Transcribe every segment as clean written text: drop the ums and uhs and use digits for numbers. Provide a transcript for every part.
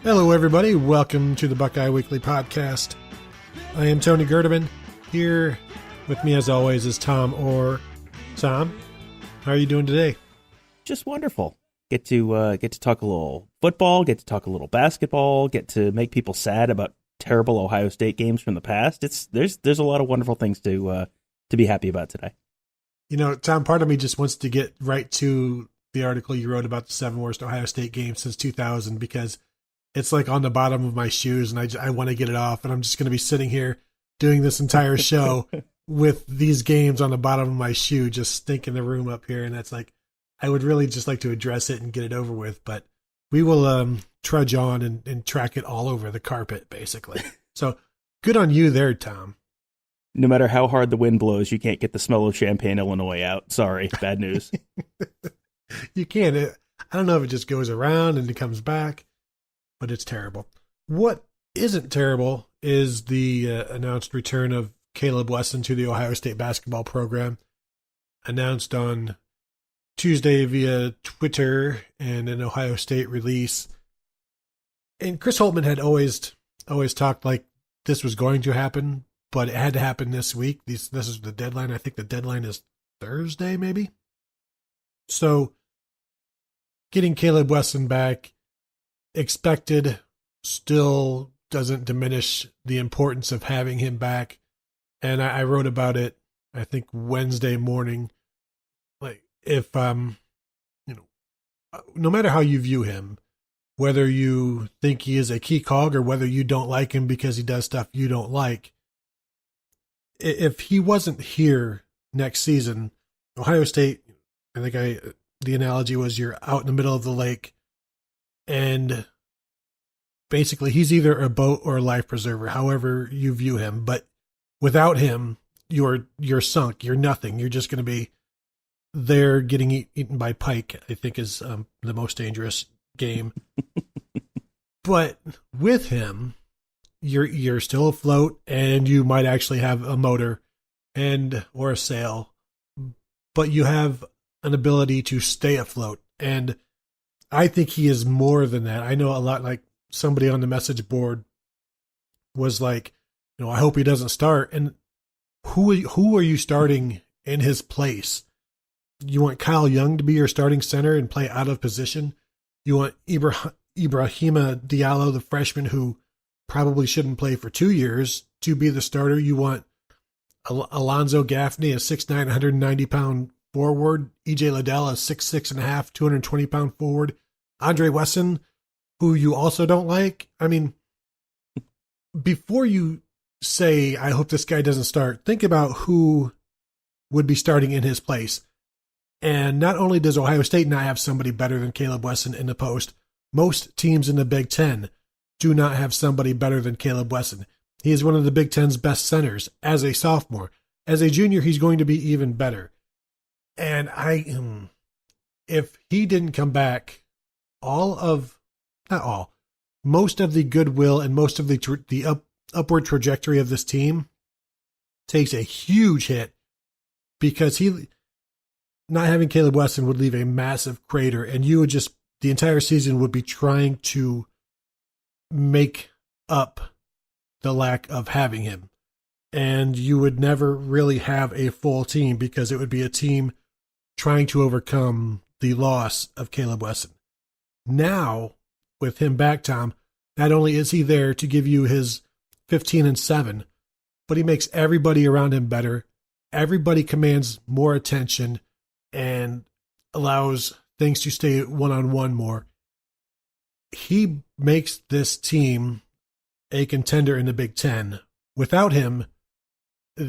Hello, everybody. Welcome to the Buckeye Weekly podcast. I am Tony Gerdeman. Here with me, as always, is Tom Orr. Tom, how are you doing today? Just wonderful. Get to talk a little football. Get to talk a little basketball. Get to make people sad about terrible Ohio State games from the past. There's a lot of wonderful things to be happy about today. You know, Tom, part of me just wants to get right to the article you wrote about the 7 worst Ohio State games since 2000 because it's like on the bottom of my shoes, and I want to get it off, and I'm just going to be sitting here doing this entire show with these games on the bottom of my shoe, just stinking the room up here, and that's like, I would really just like to address it and get it over with, but we will trudge on and track it all over the carpet, basically. So good on you there, Tom. No matter how hard the wind blows, you can't get the smell of Champaign, Illinois out. Sorry, bad news. You can't. I don't know if it just goes around and it comes back, but it's terrible. What isn't terrible is the announced return of Kaleb Wesson to the Ohio State basketball program, announced on Tuesday via Twitter and an Ohio State release. And Chris Holtman had always talked like this was going to happen, but it had to happen this week. This is the deadline. I think the deadline is Thursday, maybe. So getting Kaleb Wesson back, expected, still doesn't diminish the importance of having him back. And I wrote about it, I think Wednesday morning. Like if no matter how you view him, whether you think he is a key cog or whether you don't like him because he does stuff you don't like, if he wasn't here next season, Ohio State, the analogy was you're out in the middle of the lake and basically he's either a boat or a life preserver, however you view him. But without him, you're sunk. You're nothing. You're just going to be there getting eaten by pike, I think is the most dangerous game. But with him, you're still afloat and you might actually have a motor or a sail, but you have an ability to stay afloat. And I think he is more than that. I know a lot, like somebody on the message board was like, I hope he doesn't start. And who are you starting in his place? You want Kyle Young to be your starting center and play out of position? You want Ibrahima Diallo, the freshman who probably shouldn't play for 2 years, to be the starter? You want Alonzo Gaffney, a 6'9", 190-pound forward, EJ Liddell, a 6'6.5", 220-pound forward, Andre Wesson, who you also don't like? I mean, before you say, I hope this guy doesn't start, think about who would be starting in his place. And not only does Ohio State not have somebody better than Kaleb Wesson in the post, most teams in the Big Ten do not have somebody better than Kaleb Wesson. He is one of the Big Ten's best centers as a sophomore. As a junior, he's going to be even better. And if he didn't come back, most of the goodwill and most of the upward trajectory of this team takes a huge hit, because not having Kaleb Wesson would leave a massive crater, and you would just, the entire season would be trying to make up the lack of having him. And you would never really have a full team because it would be a team trying to overcome the loss of Kaleb Wesson. Now, with him back, Tom, not only is he there to give you his 15-7, but he makes everybody around him better. Everybody commands more attention and allows things to stay one-on-one more. He makes this team a contender in the Big Ten. Without him,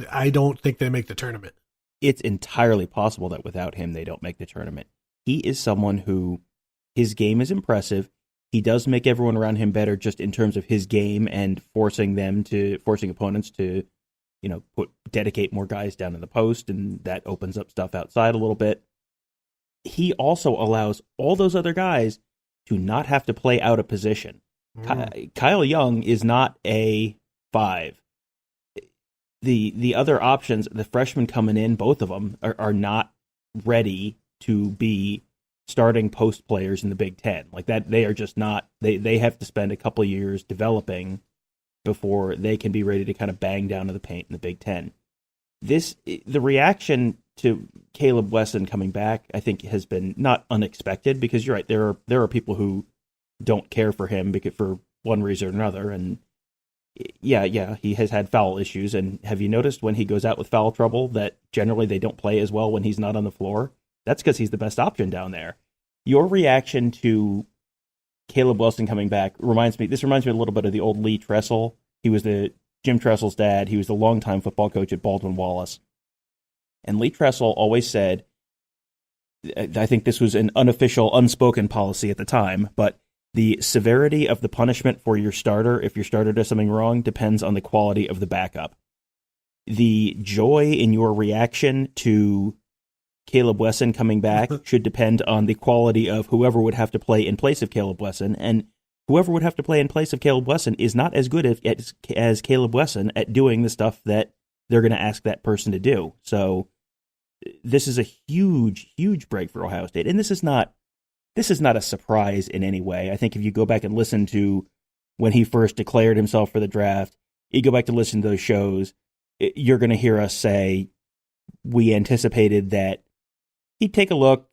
I don't think they make the tournament. It's entirely possible that without him, they don't make the tournament. He is someone who, his game is impressive. He does make everyone around him better just in terms of his game and forcing opponents to, dedicate more guys down in the post, and that opens up stuff outside a little bit. He also allows all those other guys to not have to play out of position. Kyle Young is not a 5. The other options, the freshmen coming in, both of them are not ready to be starting post players in the Big Ten. Like that, they are just not. They have to spend a couple of years developing before they can be ready to kind of bang down to the paint in the Big Ten. The reaction to Kaleb Wesson coming back, I think, has been not unexpected, because you're right. There are people who don't care for him because for one reason or another, and yeah, he has had foul issues. And have you noticed when he goes out with foul trouble that generally they don't play as well when he's not on the floor? That's because he's the best option down there. Your reaction to Kaleb Wesson coming back reminds me a little bit of the old Lee Tressel. He was Jim Tressel's dad. He was the longtime football coach at Baldwin Wallace. And Lee Tressel always said, I think this was an unofficial, unspoken policy at the time, but the severity of the punishment for your starter, if your starter does something wrong, depends on the quality of the backup. The joy in your reaction to Kaleb Wesson coming back should depend on the quality of whoever would have to play in place of Kaleb Wesson, and whoever would have to play in place of Kaleb Wesson is not as good as Kaleb Wesson at doing the stuff that they're going to ask that person to do. So this is a huge, huge break for Ohio State, and this is not a surprise in any way. I think if you go back and listen to when he first declared himself for the draft, you go back to listen to those shows, you're going to hear us say we anticipated that he'd take a look,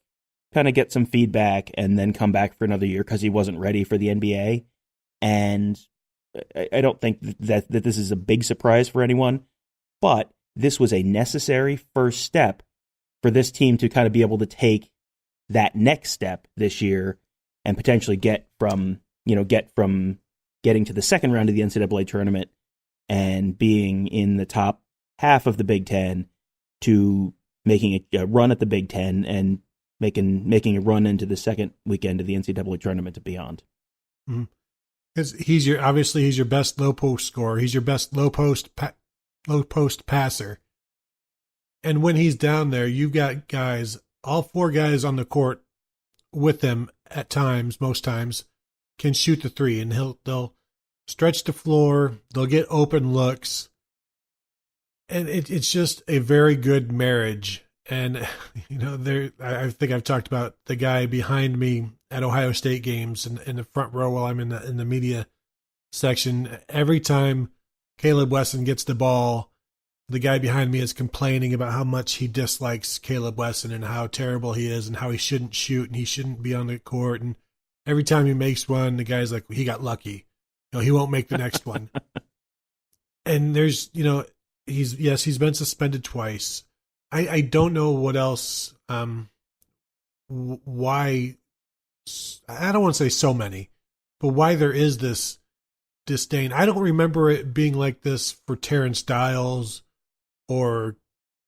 kind of get some feedback, and then come back for another year because he wasn't ready for the NBA. And I don't think that this is a big surprise for anyone, but this was a necessary first step for this team to kind of be able to take that next step this year and potentially get from getting to the second round of the NCAA tournament and being in the top half of the Big Ten to making a run at the Big Ten and making a run into the second weekend of the NCAA tournament and beyond. Because he's your best low post scorer. He's your best low post passer. And when he's down there, you've got guys, all four guys on the court with him at times, most times, can shoot the three, and they'll stretch the floor, they'll get open looks, and it's just a very good marriage. And I think I've talked about the guy behind me at Ohio State games in the front row while I'm in the media section. Every time Kaleb Wesson gets the ball, the guy behind me is complaining about how much he dislikes Kaleb Wesson and how terrible he is and how he shouldn't shoot and he shouldn't be on the court. And every time he makes one, the guy's like, he got lucky. He won't make the next one. And there's, he's been suspended twice. I don't know what else, why, I don't want to say so many, but why there is this disdain. I don't remember it being like this for Terrence Dials or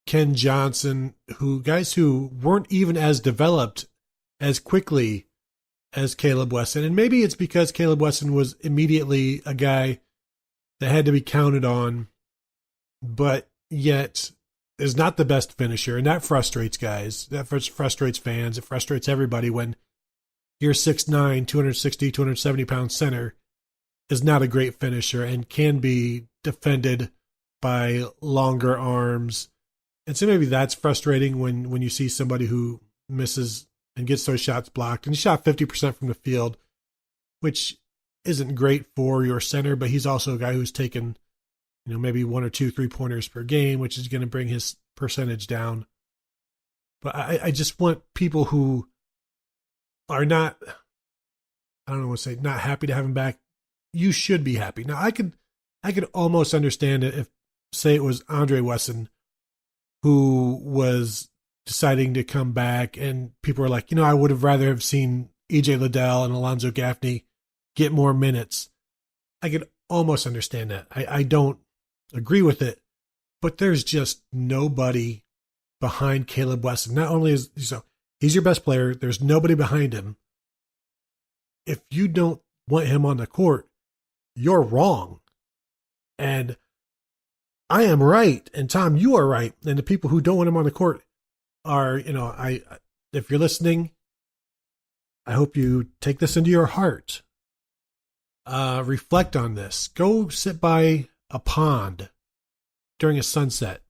Ken Johnson, guys who weren't even as developed as quickly as Kaleb Wesson. And maybe it's because Kaleb Wesson was immediately a guy that had to be counted on, but yet is not the best finisher. And that frustrates guys. That frustrates fans. It frustrates everybody when your 6'9", 260, 270-pound center is not a great finisher and can be defended by longer arms. And so maybe that's frustrating when you see somebody who misses and gets those shots blocked. And he shot 50% from the field, which isn't great for your center, but he's also a guy who's taken, maybe 1 or 2 3-pointers per game, which is going to bring his percentage down. But I just want people who are not, I don't know what to say, not happy to have him back. You should be happy. Now, I could almost understand it if, say, it was Andre Wesson who was deciding to come back, and people were like, I would have rather have seen E.J. Liddell and Alonzo Gaffney get more minutes. I could almost understand that. I don't agree with it, but there's just nobody behind Kaleb Wesson. Not only he's your best player, there's nobody behind him. If you don't want him on the court, you're wrong. And I am right. And Tom, you are right. And the people who don't want him on the court are, if you're listening, I hope you take this into your heart. Reflect on this. Go sit by a pond during a sunset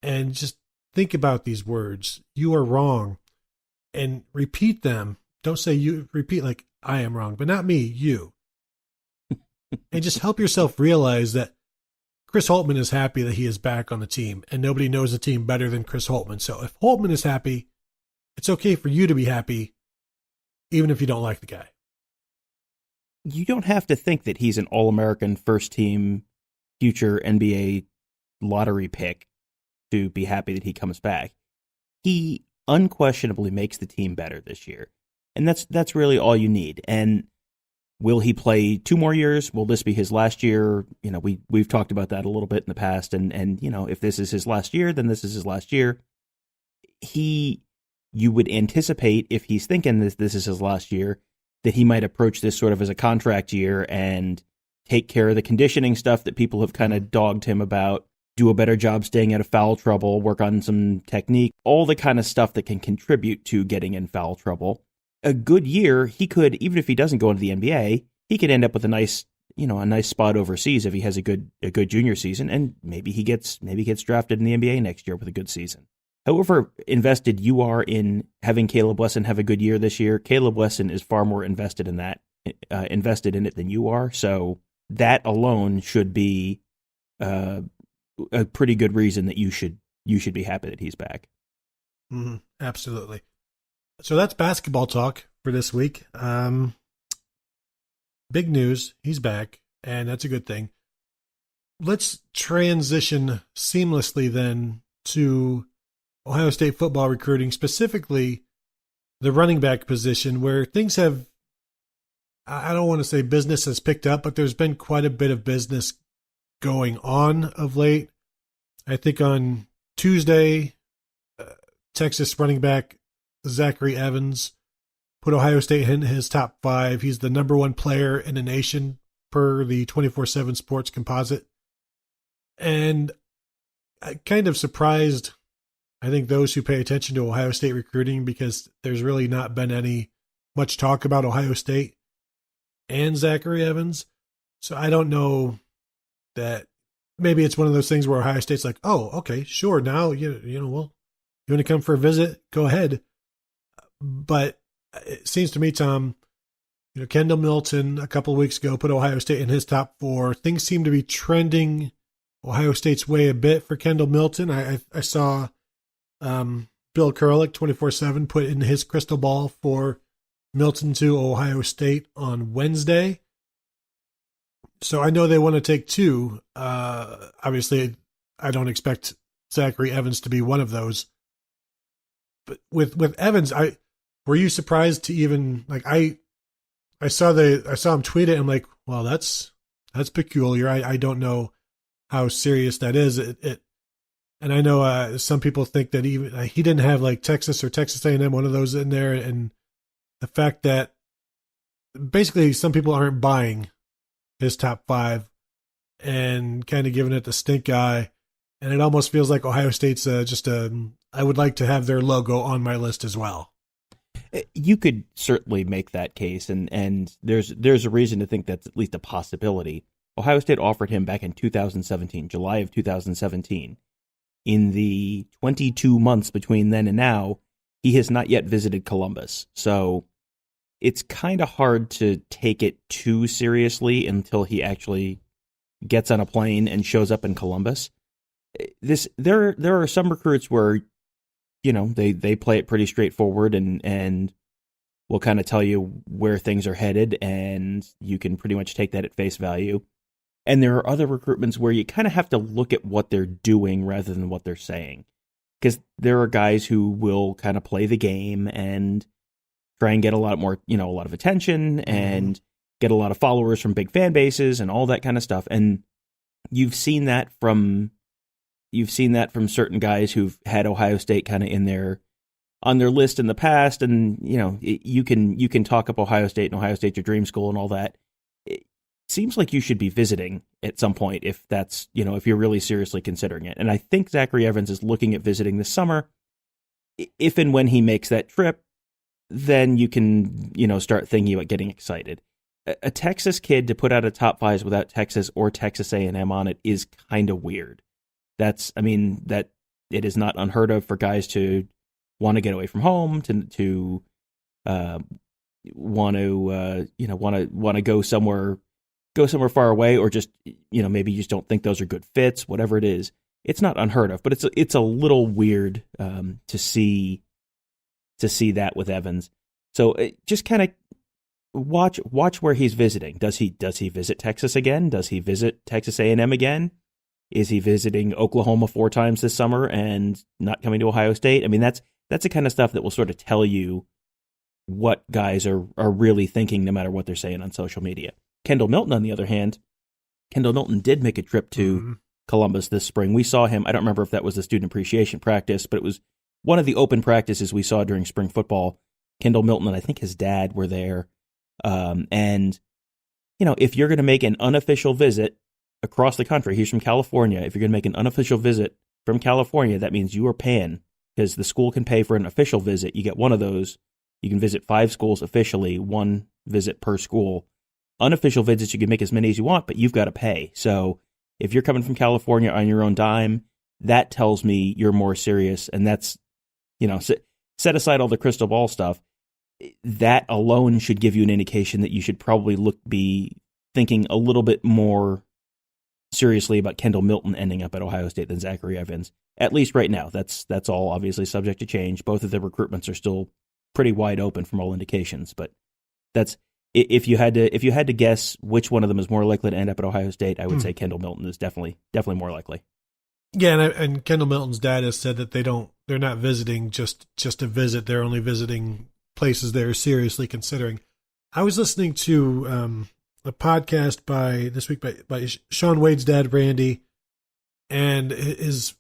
and just think about these words. You are wrong. and repeat them. Don't say you, repeat like I am wrong, but not me, you. And just help yourself realize that Chris Holtmann is happy that he is back on the team, and nobody knows the team better than Chris Holtmann. So if Holtmann is happy, it's okay for you to be happy, even if you don't like the guy. You don't have to think that he's an All-American first-team future NBA lottery pick to be happy that he comes back. He unquestionably makes the team better this year, and that's really all you need. And will he play 2 more years? Will this be his last year? You know, we've talked about that a little bit in the past, and you know, if this is his last year, then this is his last year. You would anticipate, if he's thinking this is his last year, that he might approach this sort of as a contract year and take care of the conditioning stuff that people have kind of dogged him about, do a better job staying out of foul trouble, work on some technique, all the kind of stuff that can contribute to getting in foul trouble. A good year, he could, even if he doesn't go into the NBA, he could end up with a nice spot overseas if he has a good junior season, and maybe he gets drafted in the NBA next year with a good season. However invested you are in having Kaleb Wesson have a good year this year, Kaleb Wesson is far more invested in it than you are. So that alone should be a pretty good reason that you should be happy that he's back. Mm-hmm. Absolutely. So that's basketball talk for this week. Big news. He's back, and that's a good thing. Let's transition seamlessly then to Ohio State football recruiting, specifically the running back position, where things have, I don't want to say business has picked up, but there's been quite a bit of business going on of late. I think on Tuesday, Texas running back Zachary Evans put Ohio State in his top 5. He's the number 1 player in the nation per the 24/7 Sports Composite. And I kind of surprised, I think, those who pay attention to Ohio State recruiting, because there's really not been much talk about Ohio State and Zachary Evans. So I don't know, that maybe it's one of those things where Ohio State's like, oh, okay, sure, now well, you want to come for a visit, go ahead. But it seems to me, Tom, Kendall Milton a couple of weeks ago put Ohio State in his top 4. Things seem to be trending Ohio State's way a bit for Kendall Milton. I saw Bill Kurelic, 24/7, put in his crystal ball for Milton to Ohio State on Wednesday. So I know they want to take 2. Obviously, I don't expect Zachary Evans to be one of those. But with Evans, were you surprised to even, like, I saw him tweet it, and I'm like, well, that's peculiar. I don't know how serious that is. And I know some people think that even he didn't have like Texas or Texas A&M, one of those in there, and the fact that basically some people aren't buying his top 5 and kind of giving it the stink eye, and it almost feels like Ohio State's I would like to have their logo on my list as well. You could certainly make that case, and there's a reason to think that's at least a possibility. Ohio State offered him back in 2017, July of 2017. In the 22 months between then and now, he has not yet visited Columbus. So it's kind of hard to take it too seriously until he actually gets on a plane and shows up in Columbus. There are some recruits where, they play it pretty straightforward and will kind of tell you where things are headed, and you can pretty much take that at face value. And there are other recruitments where you kind of have to look at what they're doing rather than what they're saying. Because there are guys who will kind of play the game and try and get a lot more, a lot of attention and get a lot of followers from big fan bases and all that kind of stuff. And you've seen that from certain guys who've had Ohio State kind of on their list in the past. And, you can talk up Ohio State and Ohio State's your dream school and all that. Seems like you should be visiting at some point if that's, if you're really seriously considering it. And I think Zachary Evans is looking at visiting this summer. If and when he makes that trip, then you can, start thinking about getting excited. A Texas kid to put out a top 5 without Texas or Texas A&M on it is kind of weird. That it is not unheard of for guys to want to get away from home, to want to go somewhere far away, or just maybe you just don't think those are good fits, whatever it is. It's not unheard of, but it's a little weird to see that with Evans. So just kind of watch where he's visiting. Does he visit Texas again? Does he visit Texas A&M again? Is he visiting Oklahoma 4 times this summer and not coming to Ohio State? I mean, that's the kind of stuff that will sort of tell you what guys are really thinking, no matter what they're saying on social media. Kendall Milton, on the other hand, did make a trip to Columbus this spring. We saw him. I don't remember if that was the student appreciation practice, but it was one of the open practices we saw during spring football. Kendall Milton and I think his dad were there. And if you're going to make an unofficial visit across the country, he's from California. If you're going to make an unofficial visit from California, that means you are paying, because the school can pay for an official visit. You get one of those. You can visit 5 schools officially, 1 visit per school. Unofficial visits, you can make as many as you want, but you've got to pay. So if you're coming from California on your own dime, that tells me you're more serious. And that's, set aside all the crystal ball stuff. That alone should give you an indication that you should probably be thinking a little bit more seriously about Kendall Milton ending up at Ohio State than Zachary Evans, at least right now. That's all obviously subject to change. Both of the recruitments are still pretty wide open from all indications, but that's, if you had to guess which one of them is more likely to end up at Ohio State, I would say Kendall Milton is definitely more likely. Yeah, and Kendall Milton's dad has said that they're not visiting just to visit. They're only visiting places they're seriously considering. I was listening to a podcast this week by Sean Wade's dad, Randy, and his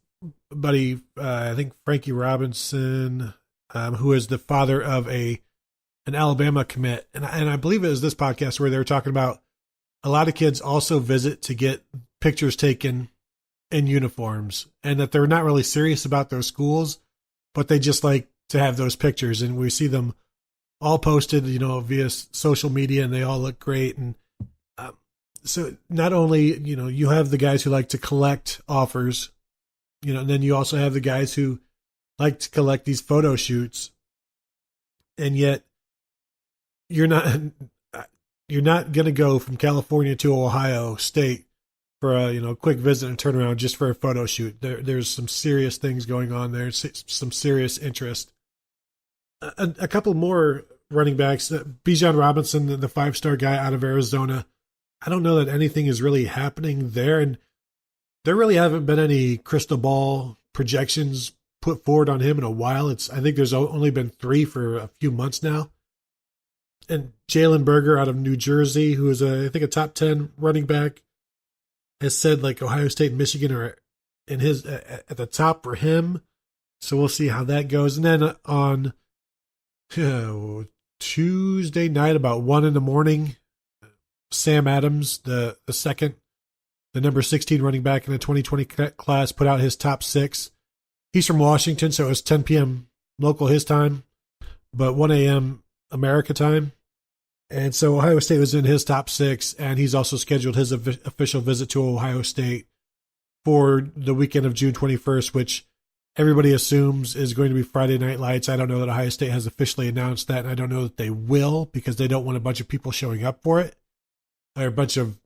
buddy, I think Frankie Robinson, who is the father of an Alabama commit. And I believe it was this podcast where they were talking about a lot of kids also visit to get pictures taken in uniforms, and that they're not really serious about those schools, but they just like to have those pictures. And we see them all posted, via social media, and they all look great. And so not only, you have the guys who like to collect offers, and then you also have the guys who like to collect these photo shoots. And yet you're not going to go from California to Ohio State for a quick visit and turnaround just for a photo shoot. There's some serious things going on there, some serious interest. A couple more running backs. Bijan Robinson, the 5-star guy out of Arizona. I don't know that anything is really happening there, and there really haven't been any crystal ball projections put forward on him in a while. I think there's only been 3 for a few months now. And Jalen Berger out of New Jersey, who is I think a top 10 running back, has said like Ohio State and Michigan are at the top for him. So we'll see how that goes. And then on Tuesday night, about 1 a.m, Sam Adams, the number 16 running back in the 2020 class, put out his top 6. He's from Washington, so it was 10 p.m. local his time, but 1 a.m. America time. And so Ohio State was in his top 6, and he's also scheduled his official visit to Ohio State for the weekend of June 21st, which everybody assumes is going to be Friday Night Lights. I don't know that Ohio State has officially announced that, and I don't know that they will, because they don't want a bunch of people showing up for it, or a bunch of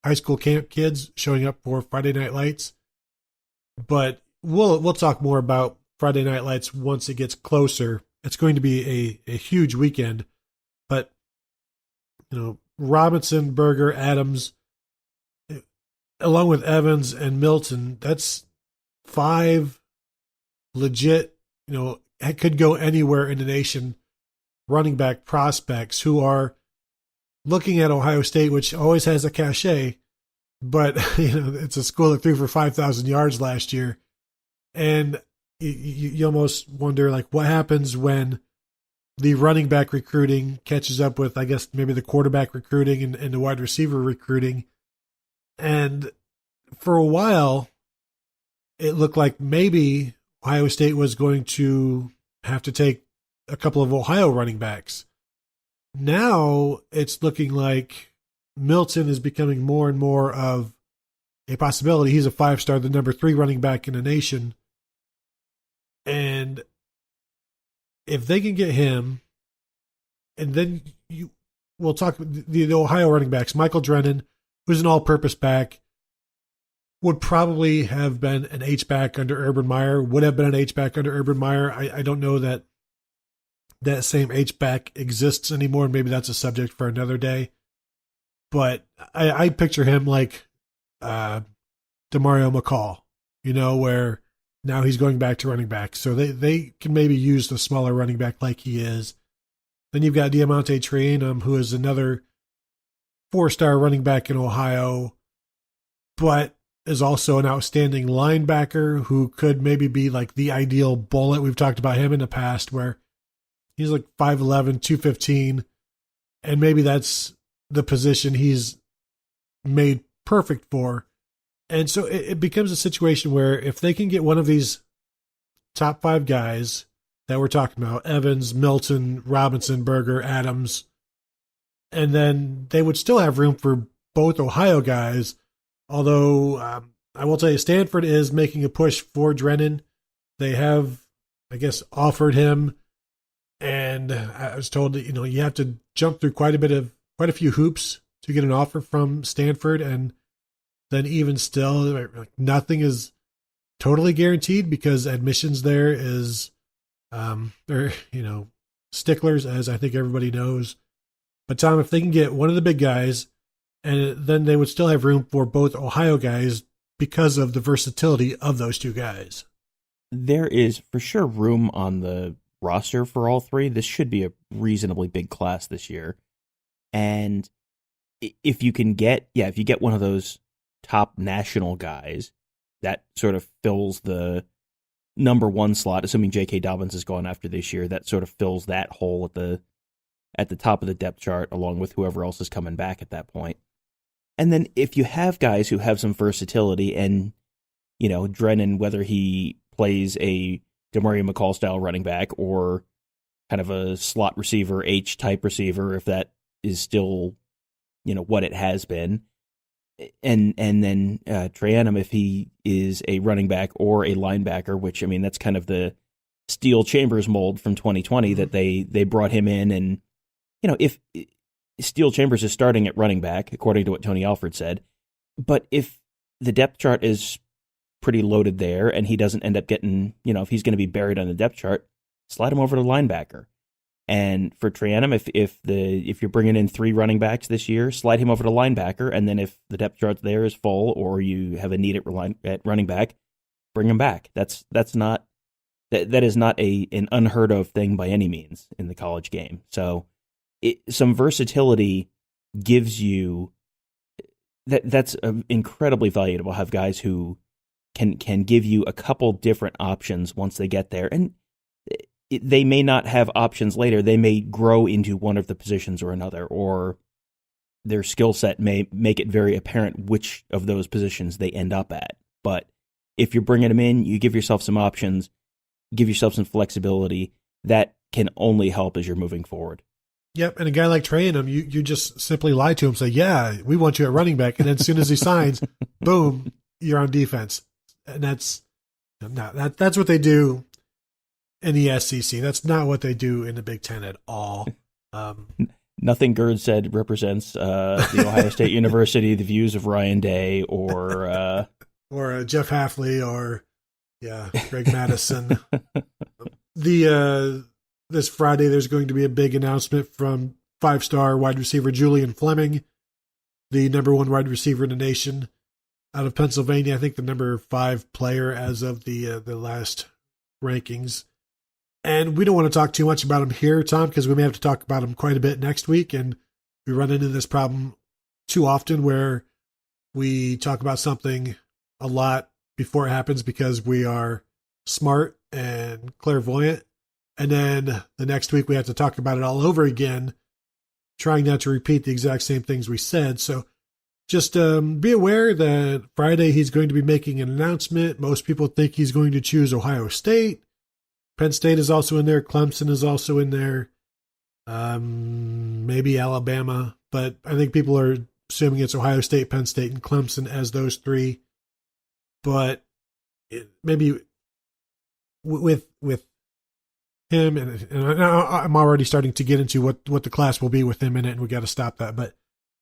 high school camp kids showing up for Friday Night Lights. But we'll talk more about Friday Night Lights once it gets closer. It's going to be a huge weekend, but Robinson, Berger, Adams, along with Evans and Milton, that's 5 legit, could go anywhere in the nation running back prospects who are looking at Ohio State, which always has a cachet, but it's a school that threw for 5,000 yards last year. And you almost wonder, like, what happens when the running back recruiting catches up with, I guess, maybe the quarterback recruiting and the wide receiver recruiting. And for a while, it looked like maybe Ohio State was going to have to take a couple of Ohio running backs. Now it's looking like Milton is becoming more and more of a possibility. He's a 5-star, the number 3 running back in the nation. And if they can get him, and then we'll talk the Ohio running backs. Michael Drennan, who's an all-purpose back, would probably have been an H-back under Urban Meyer, would have been an H-back under Urban Meyer. I don't know that same H-back exists anymore. Maybe that's a subject for another day. But I picture him like Demario McCall, where now he's going back to running back. So they can maybe use the smaller running back like he is. Then you've got Diamante Trayanum, who is another 4-star running back in Ohio, but is also an outstanding linebacker who could maybe be like the ideal bullet. We've talked about him in the past where he's like 5'11", 215, and maybe that's the position he's made perfect for. And so it becomes a situation where if they can get one of these top 5 guys that we're talking about, Evans, Milton, Robinson, Berger, Adams, and then they would still have room for both Ohio guys. Although I will tell you, Stanford is making a push for Drennan. They have, I guess, offered him, and I was told that you have to jump through quite a few hoops to get an offer from Stanford, and then even still, nothing is totally guaranteed because admissions there is, they're sticklers, as I think everybody knows. But Tom, if they can get one of the big guys, and then they would still have room for both Ohio guys because of the versatility of those two guys. There is for sure room on the roster for all three. This should be a reasonably big class this year. And if you get one of those top national guys, that sort of fills the number 1 slot, assuming J.K. Dobbins is gone after this year, that sort of fills that hole at the top of the depth chart, along with whoever else is coming back at that point. And then if you have guys who have some versatility and, Drennan, whether he plays a Demario McCall style running back or kind of a slot receiver, H-type receiver, if that is still, what it has been. And then Trayanum, if he is a running back or a linebacker, which, that's kind of the Steel Chambers mold from 2020 that they brought him in. And, if Steel Chambers is starting at running back, according to what Tony Alford said, but if the depth chart is pretty loaded there and he doesn't end up getting, if he's going to be buried on the depth chart, slide him over to linebacker. And for Trayanum, if you're bringing in 3 running backs this year, slide him over to linebacker. And then if the depth chart there is full or you have a need at running back, bring him back. That is not an unheard of thing by any means in the college game. So some versatility gives you that's incredibly valuable. Have guys who can give you a couple different options once they get there, and they may not have options later. They may grow into one of the positions or another, or their skill set may make it very apparent which of those positions they end up at. But if you're bringing them in, you give yourself some options, give yourself some flexibility. That can only help as you're moving forward. Yep, and a guy like Trayanum, you just simply lie to him, say, yeah, we want you at running back, and then as soon as he signs, boom, you're on defense. And that's what they do in the SEC. That's not what they do in the Big Ten at all. Nothing Gerd said represents the Ohio State University, the views of Ryan Day, or Jeff Hafley, or Greg Madison. This Friday, there's going to be a big announcement from 5-star wide receiver Julian Fleming, the number 1 wide receiver in the nation out of Pennsylvania. I think the number 5 player as of the last rankings. And we don't want to talk too much about him here, Tom, because we may have to talk about him quite a bit next week. And we run into this problem too often where we talk about something a lot before it happens because we are smart and clairvoyant. And then the next week we have to talk about it all over again, trying not to repeat the exact same things we said. So just be aware that Friday he's going to be making an announcement. Most people think he's going to choose Ohio State. Penn State is also in there. Clemson is also in there. Maybe Alabama. But I think people are assuming it's Ohio State, Penn State, and Clemson as those 3. But maybe with him, and I'm already starting to get into what the class will be with him in it, and we got to stop that. But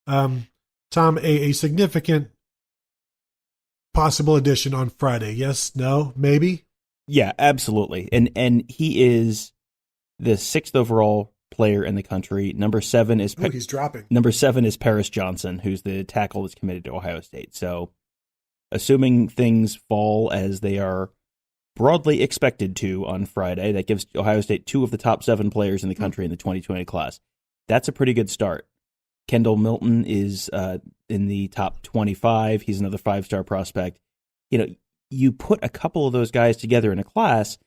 Tom, a significant possible addition on Friday. Yes, no, maybe? Yeah, absolutely. And he is the 6th overall player in the country. Number 7 is he's dropping. Number 7 is Paris Johnson, who's the tackle that's committed to Ohio State. So, assuming things fall as they are broadly expected to on Friday, that gives Ohio State 2 of the top 7 players in the country in the 2020 class. That's a pretty good start. Kendall Milton is in the top 25. He's another 5-star prospect. You know, you put a couple of those guys together in a class,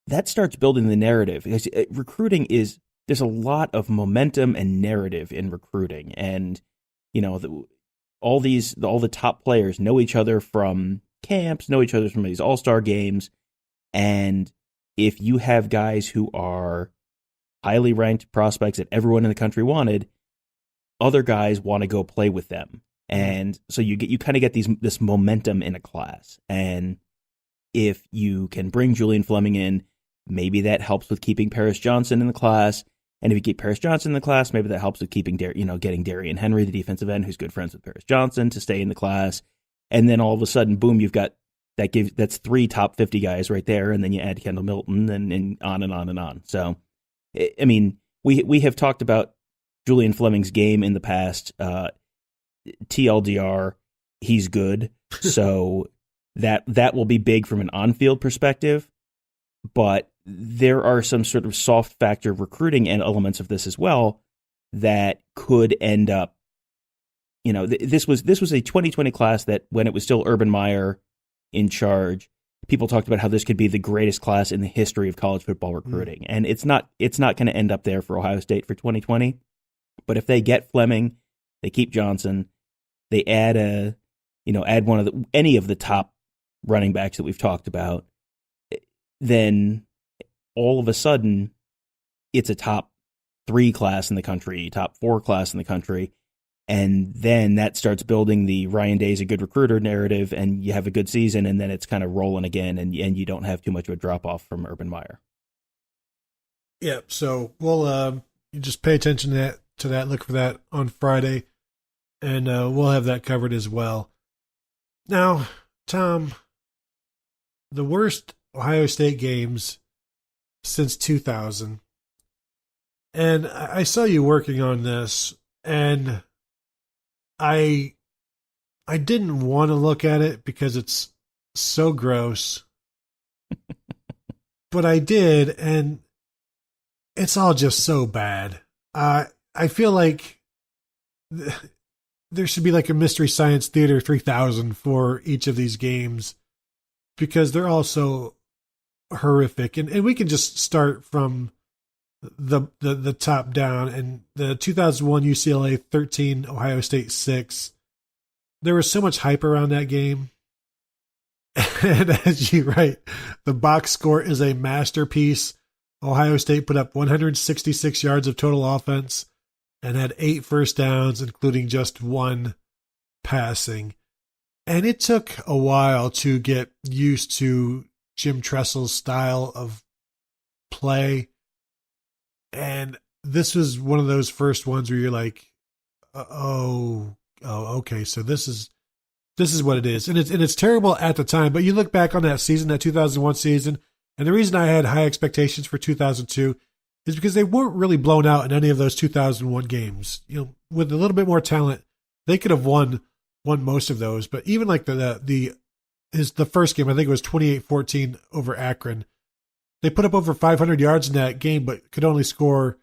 that starts building the narrative. Because recruiting there's a lot of momentum and narrative in recruiting. And, you know, all the top players know each other from camps, know each other from these all-star games. And if you have guys who are highly ranked prospects that everyone in the country wanted, other guys want to go play with them. And so you kind of get this momentum in a class. And if you can bring Julian Fleming in, maybe that helps with keeping Paris Johnson in the class. And if you keep Paris Johnson in the class, maybe that helps with keeping getting Darian Henry, the defensive end, who's good friends with Paris Johnson, to stay in the class. And then all of a sudden, boom, you've got that's 3 top 50 guys right there, and then you add Kendall Milton, and on and on and on. So, I mean, we have talked about Julian Fleming's game in the past. TLDR, he's good, so that will be big from an on-field perspective. But there are some sort of soft factor recruiting and elements of this as well that could end up. You know, this was a 2020 class that, when it was still Urban Meyer in charge, people talked about how this could be the greatest class in the history of college football recruiting. And it's not going to end up there for Ohio State for 2020. But if they get Fleming, they keep Johnson, they add any of the top running backs that we've talked about, then all of a sudden it's a top 3 class in the country, top 4 class in the country. And then that starts building the Ryan Day's a good recruiter narrative, and you have a good season, and then it's kind of rolling again, and you don't have too much of a drop-off from Urban Meyer. Yeah, so we'll you just pay attention to that, look for that on Friday, and we'll have that covered as well. Now, Tom, the worst Ohio State games since 2000, and I saw you working on this, and I didn't want to look at it because it's so gross, but I did, and it's all just so bad. I feel like there should be like a Mystery Science Theater 3000 for each of these games, because they're all so horrific. And we can just start from the top down. And the 2001 UCLA 13, Ohio State 6, there was so much hype around that game. And as you write, the box score is a masterpiece. Ohio State put up 166 yards of total offense and had 8 first downs, including just 1 passing. And it took a while to get used to Jim Tressel's style of play. And this was one of those first ones where you're like, okay, so this is what it is. And it's terrible at the time, but you look back on that season, that 2001 season, and the reason I had high expectations for 2002 is because they weren't really blown out in any of those 2001 games. You know, with a little bit more talent, they could have won most of those. But even like the first game, I think it was 28-14 over Akron. They put up over 500 yards in that game, but could only score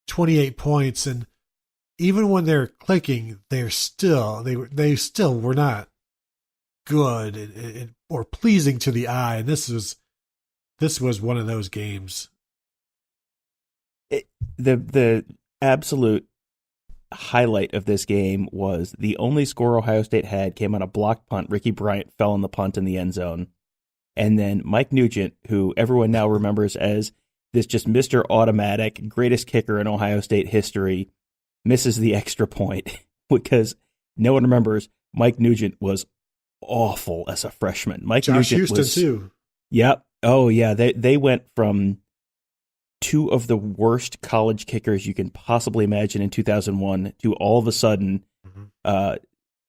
28 points. And even when they're clicking, they still were not good or pleasing to the eye. And this was one of those games. The absolute highlight of this game was the only score Ohio State had came on a blocked punt. Ricky Bryant fell on the punt in the end zone. And then Mike Nugent, who everyone now remembers as this just Mr. Automatic, greatest kicker in Ohio State history, misses the extra point because no one remembers Mike Nugent was awful as a freshman. Josh Houston too. Yep. Oh yeah. They went from two of the worst college kickers you can possibly imagine in 2001 to all of a sudden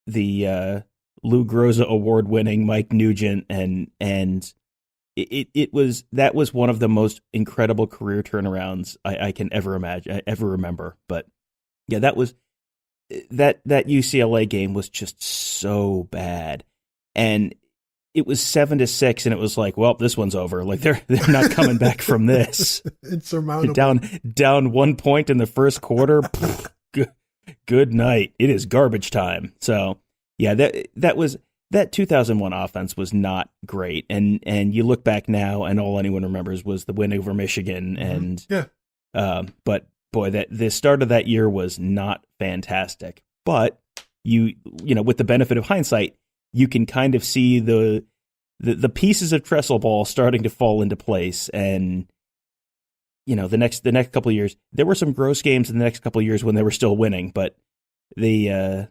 the Lou Groza award-winning Mike Nugent, and that was one of the most incredible career turnarounds I can ever imagine, ever remember. But yeah, that UCLA game was just so bad, and it was 7-6, and it was like, well, this one's over. Like they're not coming back from this. Insurmountable. Down 1 point in the first quarter. Good night. It is garbage time. So yeah, that 2001 offense was not great, and you look back now, and all anyone remembers was the win over Michigan, and but boy, the start of that year was not fantastic. But you know, with the benefit of hindsight, you can kind of see the pieces of trestle ball starting to fall into place, and you know, the next couple of years, there were some gross games in the next couple of years when they were still winning, but the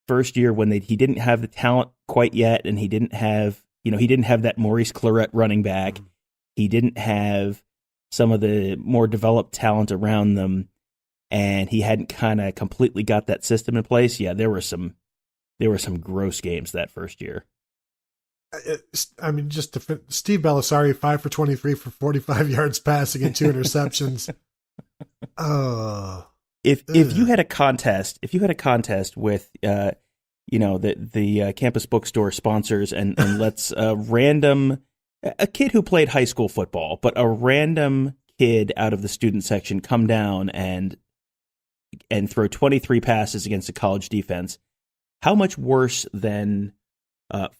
first year when he didn't have the talent quite yet, and he didn't have that Maurice Clarett running back, he didn't have some of the more developed talent around them, and he hadn't kind of completely got that system in place. Yeah, there were some gross games that first year. I mean, Steve Belisari, 5 for 23 for 45 yards passing and 2 interceptions. If you had a contest with the campus bookstore sponsors, and let's a kid who played high school football, but a random kid out of the student section come down and throw 23 passes against a college defense, how much worse than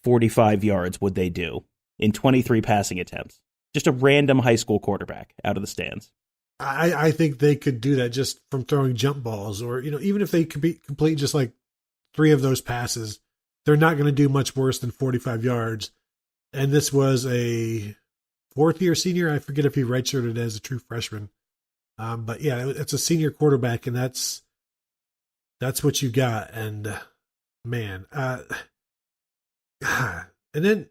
45 yards would they do in 23 passing attempts? Just a random high school quarterback out of the stands. I think they could do that just from throwing jump balls, or even if they could complete just like 3 of those passes, they're not going to do much worse than 45 yards. And this was a 4th-year senior. I forget if he redshirted as a true freshman. But yeah, it's a senior quarterback, and that's what you got. And man, and then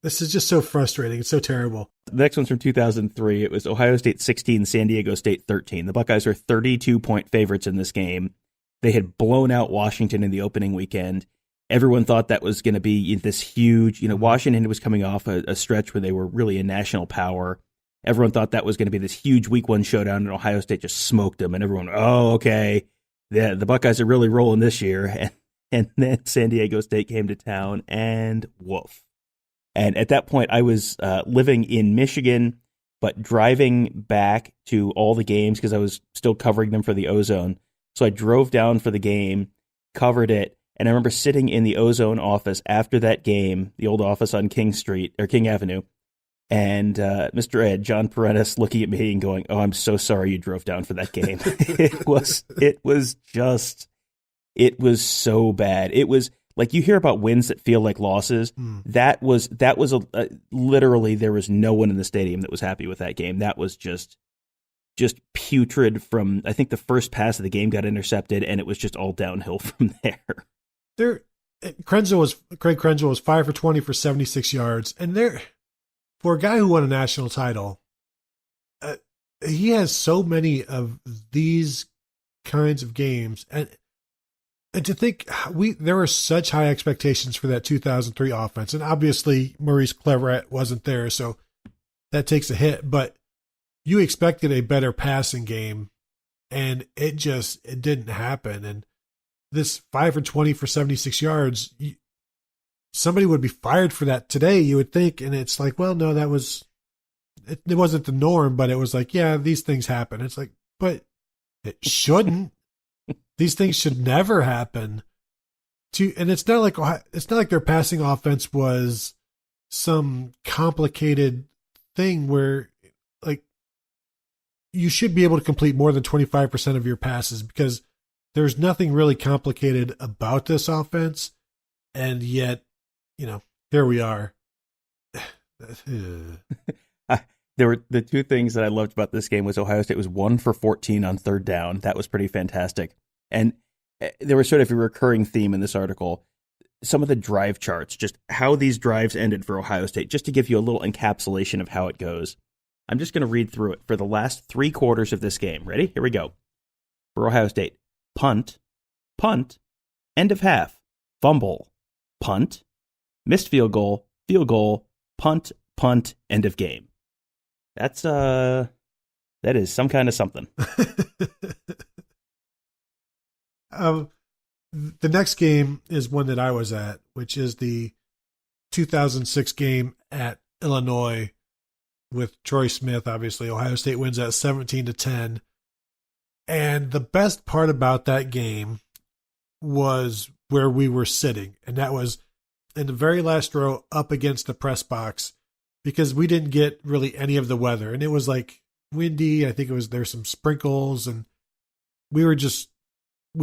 this is just so frustrating. It's so terrible. The next one's from 2003. It was Ohio State 16, San Diego State 13. The Buckeyes are 32-point favorites in this game. They had blown out Washington in the opening weekend. Everyone thought that was going to be this huge, Washington was coming off a stretch where they were really a national power. Everyone thought that was going to be this huge week 1 showdown, and Ohio State just smoked them. And everyone, oh, okay, the Buckeyes are really rolling this year. And then San Diego State came to town, and woof. And at that point, I was living in Michigan, but driving back to all the games because I was still covering them for the Ozone. So I drove down for the game, covered it, and I remember sitting in the Ozone office after that game, the old office on King Avenue, and Mr. Ed, John Perennis, looking at me and going, "Oh, I'm so sorry you drove down for that game." It was so bad. It was like, you hear about wins that feel like losses. That was literally, there was no one in the stadium that was happy with that game. That was just putrid from, I think the first pass of the game got intercepted, and it was just all downhill from there. Craig Krenzel was 5 for 20 for 76 yards. And for a guy who won a national title, he has so many of these kinds of games. And to think there were such high expectations for that 2003 offense, and obviously Maurice Clarett wasn't there, so that takes a hit. But you expected a better passing game, and it didn't happen. And this 5 for 20 for 76 yards, somebody would be fired for that today, you would think. And it's like, well, no, it wasn't the norm, but it was like, yeah, these things happen. It's like, but it shouldn't. These things should never happen. And it's not like their passing offense was some complicated thing where, like, you should be able to complete more than 25% of your passes, because there's nothing really complicated about this offense. And yet, here we are. There were the 2 things that I loved about this game was Ohio State was 1 for 14 on 3rd down. That was pretty fantastic. And there was sort of a recurring theme in this article. Some of the drive charts, just how these drives ended for Ohio State, just to give you a little encapsulation of how it goes. I'm just going to read through it for the last 3 quarters of this game. Ready? Here we go. For Ohio State, punt, punt, end of half, fumble, punt, missed field goal, punt, punt, end of game. That is some kind of something. The next game is one that I was at, which is the 2006 game at Illinois with Troy Smith. Obviously, Ohio State wins that 17-10. And the best part about that game was where we were sitting, and that was in the very last row up against the press box, because we didn't get really any of the weather, and it was like windy. I think there's some sprinkles, and we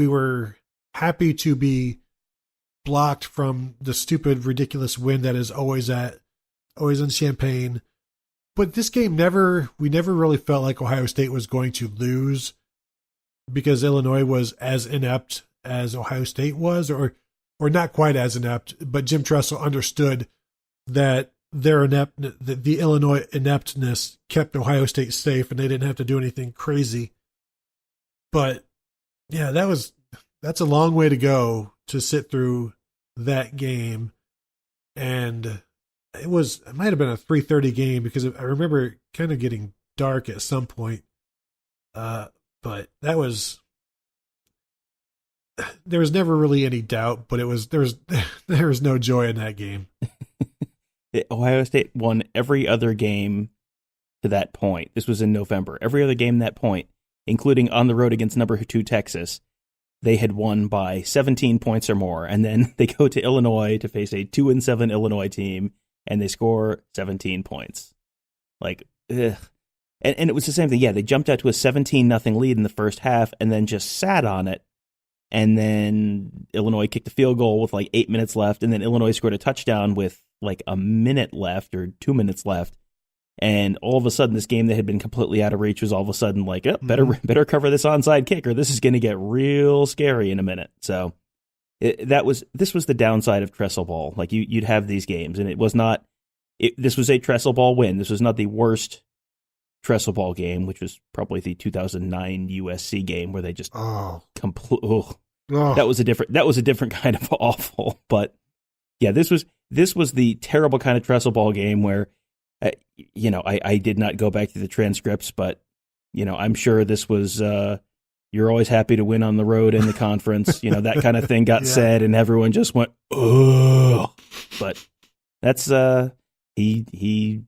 were happy to be blocked from the stupid, ridiculous wind that is always in Champaign. But this game we never really felt like Ohio State was going to lose, because Illinois was as inept as Ohio State was, or not quite as inept, but Jim Tressel understood that the Illinois ineptness kept Ohio State safe, and they didn't have to do anything crazy. But yeah, that's a long way to go to sit through that game. And it might have been a 3:30 game, because I remember it kind of getting dark at some point. But there was never really any doubt, but there was no joy in that game. Ohio State won every other game to that point. This was in November. Every other game at that point, including on the road against number 2 Texas, they had won by 17 points or more. And then they go to Illinois to face a 2-7 Illinois team, and they score 17 points. Like, ugh. And it was the same thing. Yeah, they jumped out to a 17-0 lead in the first half and then just sat on it. And then Illinois kicked a field goal with like 8 minutes left. And then Illinois scored a touchdown with like a minute left or 2 minutes left. And all of a sudden, this game that had been completely out of reach was all of a sudden like, oh, better cover this onside kick, or this is going to get real scary in a minute. So this was the downside of Tressel ball. Like you'd have these games, and this was a Tressel ball win. This was not the worst Tressel ball game, which was probably the 2009 USC game where they just that was a different kind of awful. But yeah, this was the terrible kind of Tressel ball game where I did not go back to the transcripts, but I'm sure this was you're always happy to win on the road in the conference, that kind of thing got said, and everyone just went oh. But that's he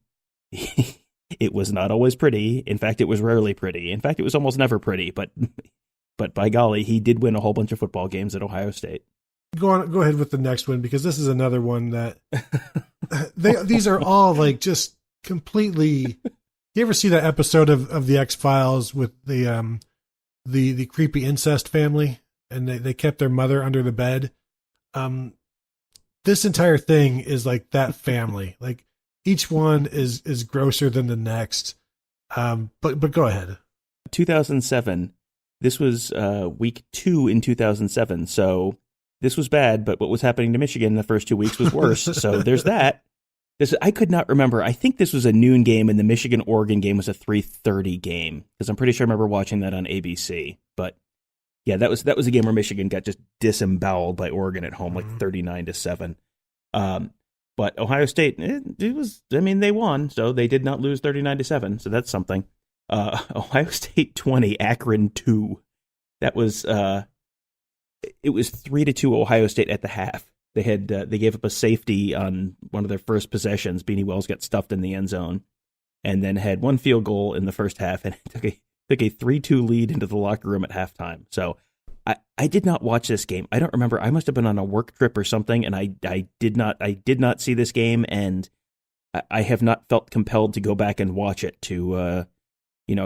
it was not always pretty. In fact, it was rarely pretty. In fact, it was almost never pretty. But by golly, he did win a whole bunch of football games at Ohio State. Go ahead with the next one, because this is another one that these are all like just completely. You ever see that episode of the X-Files with the creepy incest family, and they kept their mother under the bed? This entire thing is like that family. Like, each one is grosser than the next. But go ahead. 2007. This was week 2 in 2007. So this was bad, but what was happening to Michigan in the first 2 weeks was worse. So there's that. I could not remember. I think this was a noon game, and the Michigan-Oregon game was a 3:30 game, because I'm pretty sure I remember watching that on ABC. But yeah, that was a game where Michigan got just disemboweled by Oregon at home, like 39-7. But Ohio State, they won, so they did not lose 39-7, so that's something. Ohio State 20, Akron 2. That was it was 3-2 Ohio State at the half. They gave up a safety on one of their first possessions. Beanie Wells got stuffed in the end zone, and then had one field goal in the first half, and took a 3-2 lead into the locker room at halftime. So I did not watch this game. I don't remember. I must have been on a work trip or something, and I did not see this game, and I have not felt compelled to go back and watch it to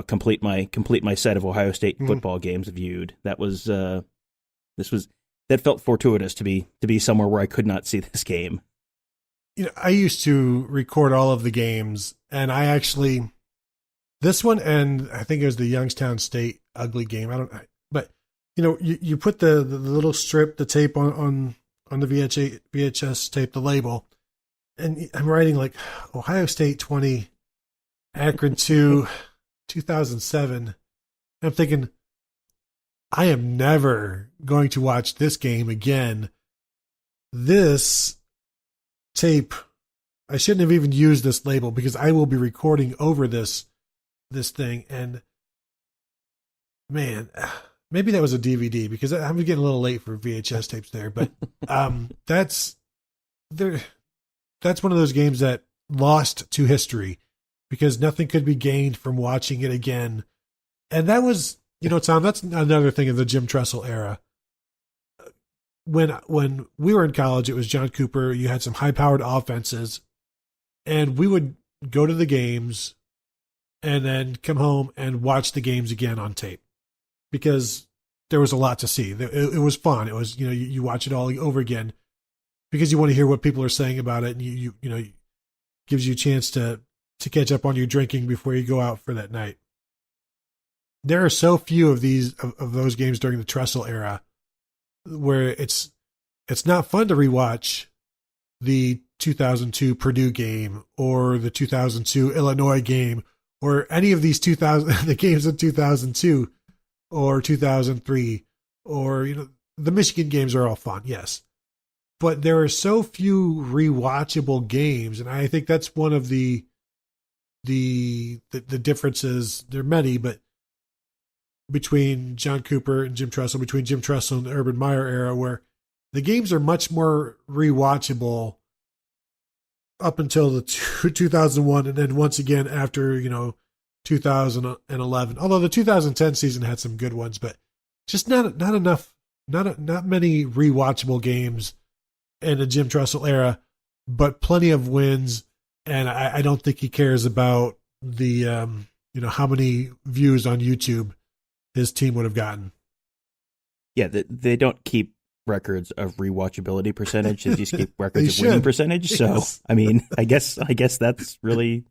complete my set of Ohio State football games viewed. That was that felt fortuitous to be somewhere where I could not see this game. I used to record all of the games, and I actually this one, and I think it was the Youngstown State ugly game. But you put the little strip, the tape on the VHS tape, the label, and I'm writing like Ohio State 20, Akron 2, 2007. I'm thinking, I am never going to watch this game again. This tape, I shouldn't have even used this label because I will be recording over this thing. And man, maybe that was a DVD because I'm getting a little late for VHS tapes there. But that's one of those games that lost to history because nothing could be gained from watching it again. And that was, Tom, that's another thing of the Jim Tressel era. When we were in college, it was John Cooper. You had some high-powered offenses, and we would go to the games and then come home and watch the games again on tape because there was a lot to see. It was fun. It was, you watch it all over again because you want to hear what people are saying about it, and you gives you a chance to catch up on your drinking before you go out for that night. There are so few of those games during the Tressel era where it's not fun to rewatch the 2002 Purdue game or the 2002 Illinois game or any of these the games in 2002 or 2003 or the Michigan games are all fun, yes. But there are so few rewatchable games, and I think that's one of the differences. There are many, but between John Cooper and Jim Tressel, between Jim Tressel and the Urban Meyer era, where the games are much more rewatchable up until the 2001, and then once again after 2011. Although the 2010 season had some good ones, but just not enough, not many rewatchable games in the Jim Tressel era, but plenty of wins. And I don't think he cares about the how many views on YouTube his team would have gotten. Yeah, they don't keep records of rewatchability percentage. They just keep records of winning percentage. So, yes. I mean, I guess that's really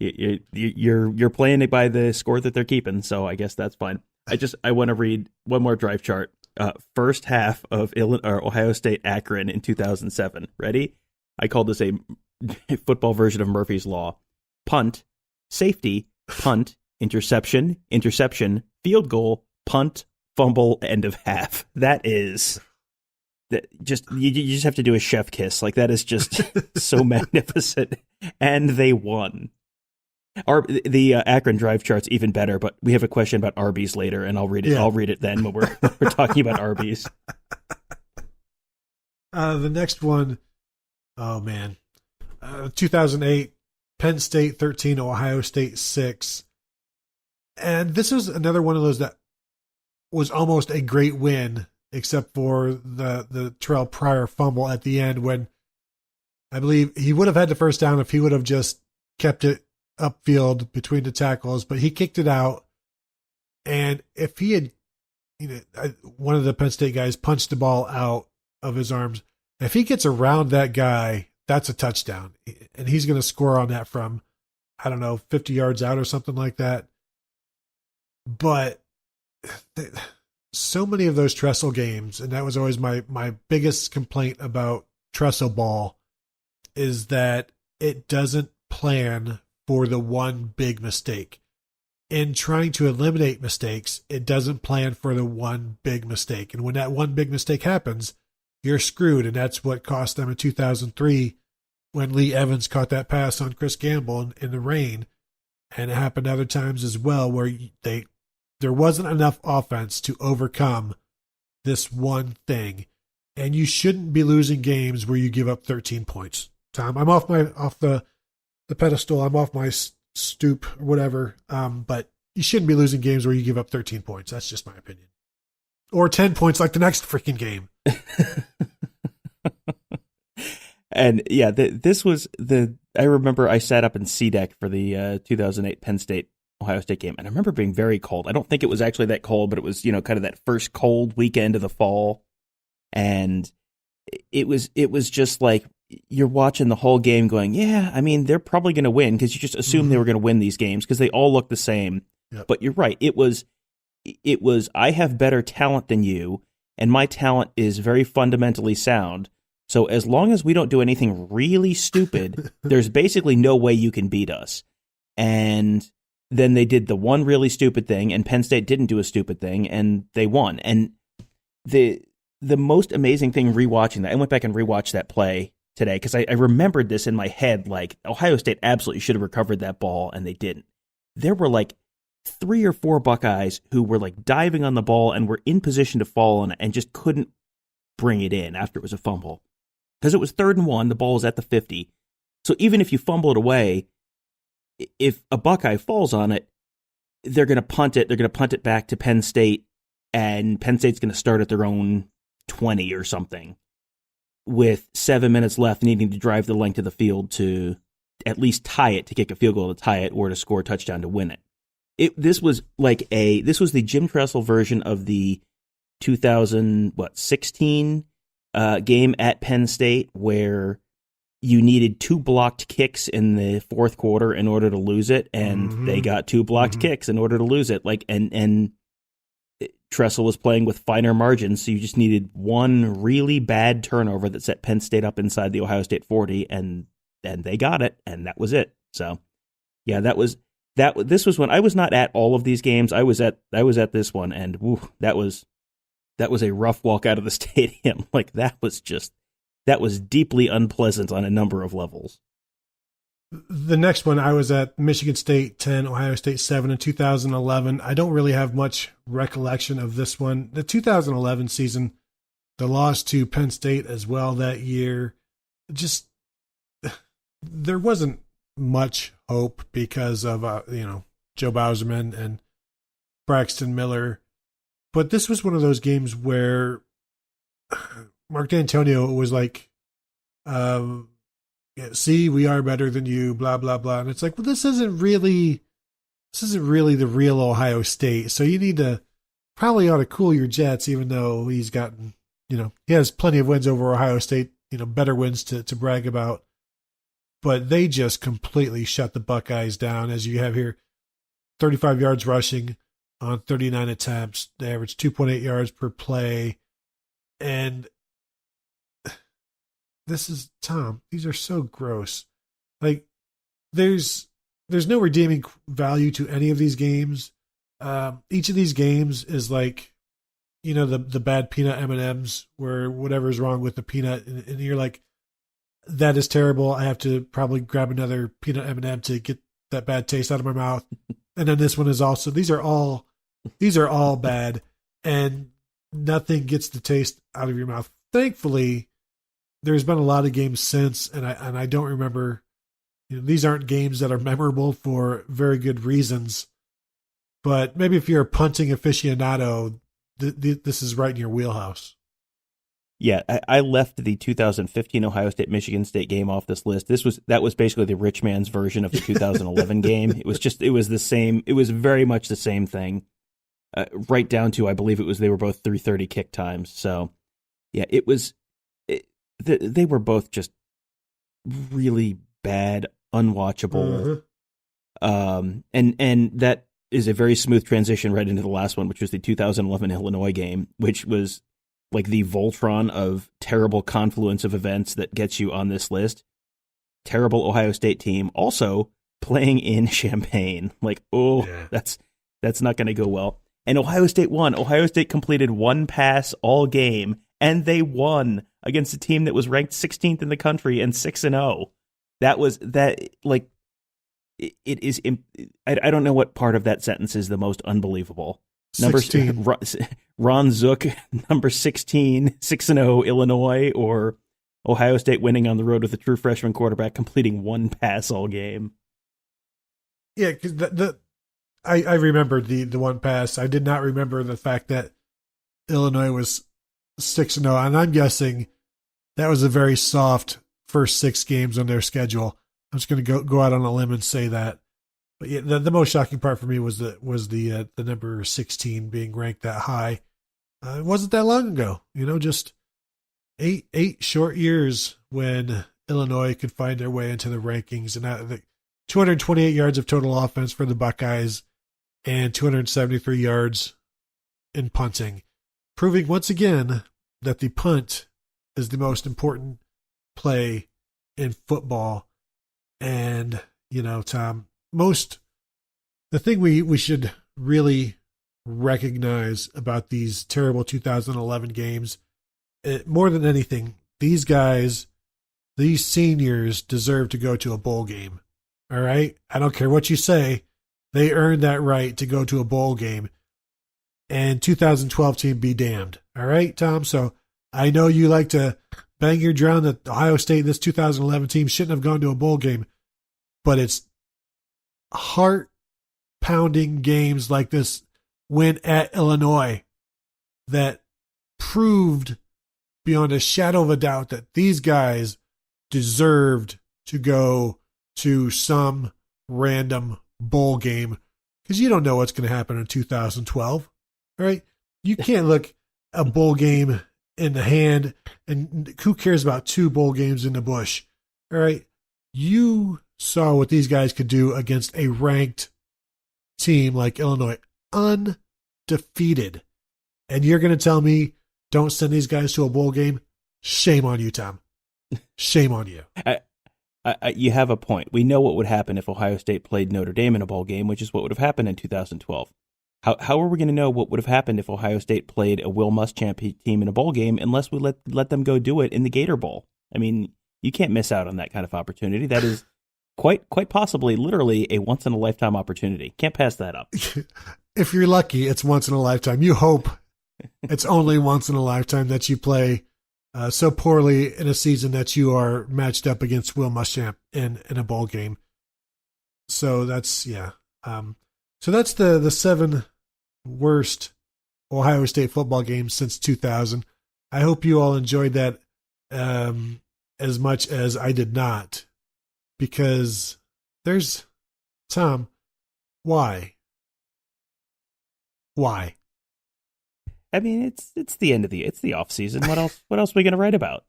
you're playing it by the score that they're keeping. So I guess that's fine. I want to read one more drive chart. First half of Ohio State Akron in 2007. Ready? I called this a football version of Murphy's Law. Punt, safety, punt, interception, field goal, punt, fumble, end of half. That is just you just have to do a chef kiss. Like that is just so magnificent. And they won. The Akron drive chart's even better, but we have a question about Arby's later, and I'll read it. Yeah. I'll read it then when we're talking about Arby's. The next one, oh man, 2008, Penn State 13, Ohio State 6. And this was another one of those that was almost a great win, except for the Terrell Pryor fumble at the end when I believe he would have had the first down if he would have just kept it upfield between the tackles, but he kicked it out. And if he had, one of the Penn State guys punched the ball out of his arms, if he gets around that guy, that's a touchdown. And he's going to score on that from, 50 yards out or something like that. But so many of those Tressel games, and that was always my biggest complaint about Tressel ball, is that it doesn't plan for the one big mistake. In trying to eliminate mistakes, it doesn't plan for the one big mistake. And when that one big mistake happens, you're screwed. And that's what cost them in 2003 when Lee Evans caught that pass on Chris Gamble in the rain. And it happened other times as well where there wasn't enough offense to overcome this one thing. And you shouldn't be losing games where you give up 13 points. Tom, I'm off the pedestal. I'm off my stoop or whatever. But you shouldn't be losing games where you give up 13 points. That's just my opinion. Or 10 points like the next freaking game. And yeah, this was I remember I sat up in C-Deck for the 2008 Penn State Ohio State game. And I remember being very cold. I don't think it was actually that cold, but it was, kind of that first cold weekend of the fall. And it was just like, you're watching the whole game going, yeah, I mean, they're probably going to win because you just assume they were going to win these games because they all look the same. Yep. But you're right. It was, I have better talent than you, and my talent is very fundamentally sound. So as long as we don't do anything really stupid, there's basically no way you can beat us. And then they did the one really stupid thing, and Penn State didn't do a stupid thing, and they won. And the most amazing thing rewatching that, I went back and rewatched that play today because I remembered this in my head, like Ohio State absolutely should have recovered that ball, and they didn't. There were like 3 or 4 Buckeyes who were like diving on the ball and were in position to fall on it and just couldn't bring it in after it was a fumble. Because it was 3rd and 1, the ball was at the 50. So even if you fumble it away, if a Buckeye falls on it, they're going to punt it. They're going to punt it back to Penn State, and Penn State's going to start at their own 20 or something with 7 minutes left, needing to drive the length of the field to at least tie it, to kick a field goal to tie it, or to score a touchdown to win it. This was the Jim Tressel version of the 2016 game at Penn State, where you needed 2 blocked kicks in the 4th quarter in order to lose it, and they got 2 blocked kicks in order to lose it. Like, and Tressel was playing with finer margins, so you just needed one really bad turnover that set Penn State up inside the Ohio State 40, and they got it, and that was it. So, yeah, this was when I was not at all of these games. I was at this one, and that was a rough walk out of the stadium. Like, that was deeply unpleasant on a number of levels. The next one, I was at Michigan State 10, Ohio State 7 in 2011. I don't really have much recollection of this one. The 2011 season, the loss to Penn State as well that year, just there wasn't much hope because of Joe Bauserman and Braxton Miller. But this was one of those games where Mark D'Antonio was like, see, we are better than you, blah, blah, blah. And it's like, well, this isn't really the real Ohio State. So you probably ought to cool your jets, even though he's gotten, he has plenty of wins over Ohio State, better wins to brag about. But they just completely shut the Buckeyes down, as you have here. 35 yards rushing on 39 attempts. They averaged 2.8 yards per play. And this is, Tom, these are so gross. Like, there's no redeeming value to any of these games. Each of these games is like, the bad peanut M&Ms, where whatever's wrong with the peanut, and you're like, that is terrible. I have to probably grab another peanut M&M to get that bad taste out of my mouth. And then this one is also, these are all bad, and nothing gets the taste out of your mouth. Thankfully, there's been a lot of games since, and I don't remember, these aren't games that are memorable for very good reasons, but maybe if you're a punting aficionado, this is right in your wheelhouse. Yeah, I left the 2015 Ohio State-Michigan State game off this list. That was basically the rich man's version of the 2011 game. It was the same. It was very much the same thing, right down to, I believe they were both 3:30 kick times. So, yeah, they were both just really bad, unwatchable. And that is a very smooth transition right into the last one, which was the 2011 Illinois game, which was like the Voltron of terrible confluence of events that gets you on this list. Terrible Ohio State team, also playing in Champaign. Like, that's not going to go well. And Ohio State won. Ohio State completed 1 pass all game, and they won against a team that was ranked 16th in the country and 6-0. It is. I don't know what part of that sentence is the most unbelievable. 16. Ron Zook, number 16, 6-0 Illinois, or Ohio State winning on the road with a true freshman quarterback completing 1 pass all game. Yeah, because I remembered the 1 pass. I did not remember the fact that Illinois was 6-0, and I'm guessing that was a very soft first 6 games on their schedule. I'm just going to go out on a limb and say that. But yeah, the most shocking part for me was the number 16 being ranked that high. It wasn't that long ago, just eight short years when Illinois could find their way into the rankings, and the 228 yards of total offense for the Buckeyes and 273 yards in punting, proving once again that the punt is the most important play in football. And Tom, the thing we should really recognize about these terrible 2011 games, more than anything, these guys, these seniors deserve to go to a bowl game. All right? I don't care what you say. They earned that right to go to a bowl game. And 2012 team be damned. All right, Tom? So I know you like to bang your drum that Ohio State, this 2011 team, shouldn't have gone to a bowl game. But it's heart-pounding games like this win at Illinois that proved beyond a shadow of a doubt that these guys deserved to go to some random bowl game, because you don't know what's going to happen in 2012. All right? You can't look a bowl game in the hand, and who cares about 2 bowl games in the bush? All right? You saw what these guys could do against a ranked team like Illinois, undefeated. And you're going to tell me don't send these guys to a bowl game? Shame on you, Tom. Shame on you. You have a point. We know what would happen if Ohio State played Notre Dame in a bowl game, which is what would have happened in 2012. How are we going to know what would have happened if Ohio State played a Will Muschamp team in a bowl game unless we let them go do it in the Gator Bowl? I mean, you can't miss out on that kind of opportunity. That is quite possibly, literally, a once-in-a-lifetime opportunity. Can't pass that up. If you're lucky, it's once in a lifetime. You hope it's only once in a lifetime that you play so poorly in a season that you are matched up against Will Muschamp in a bowl game. So that's, yeah. So that's the 7 worst Ohio State football games since 2000. I hope you all enjoyed that as much as I did not, because Tom, why? Why? I mean, it's the end of it's the off season. What else are we going to write about?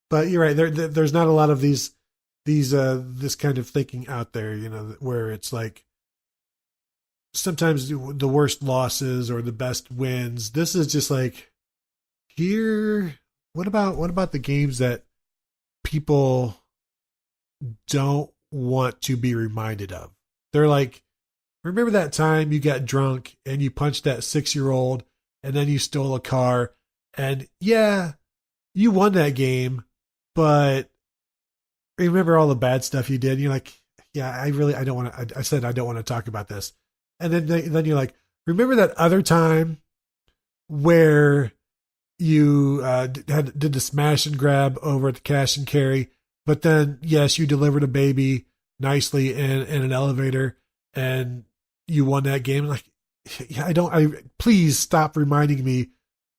But you're right. There's not a lot of this kind of thinking out there, where it's like sometimes the worst losses or the best wins. This is just like, here. What about the games that people don't want to be reminded of? They're like, remember that time you got drunk and you punched that 6-year-old and then you stole a car, and yeah, you won that game, but remember all the bad stuff you did? And you're like, yeah, I don't want to. I said I don't want to talk about this, and then you're like, remember that other time where you did the smash and grab over at the cash and carry, but then yes, you delivered a baby nicely in an elevator and you won that game. Like, yeah, please stop reminding me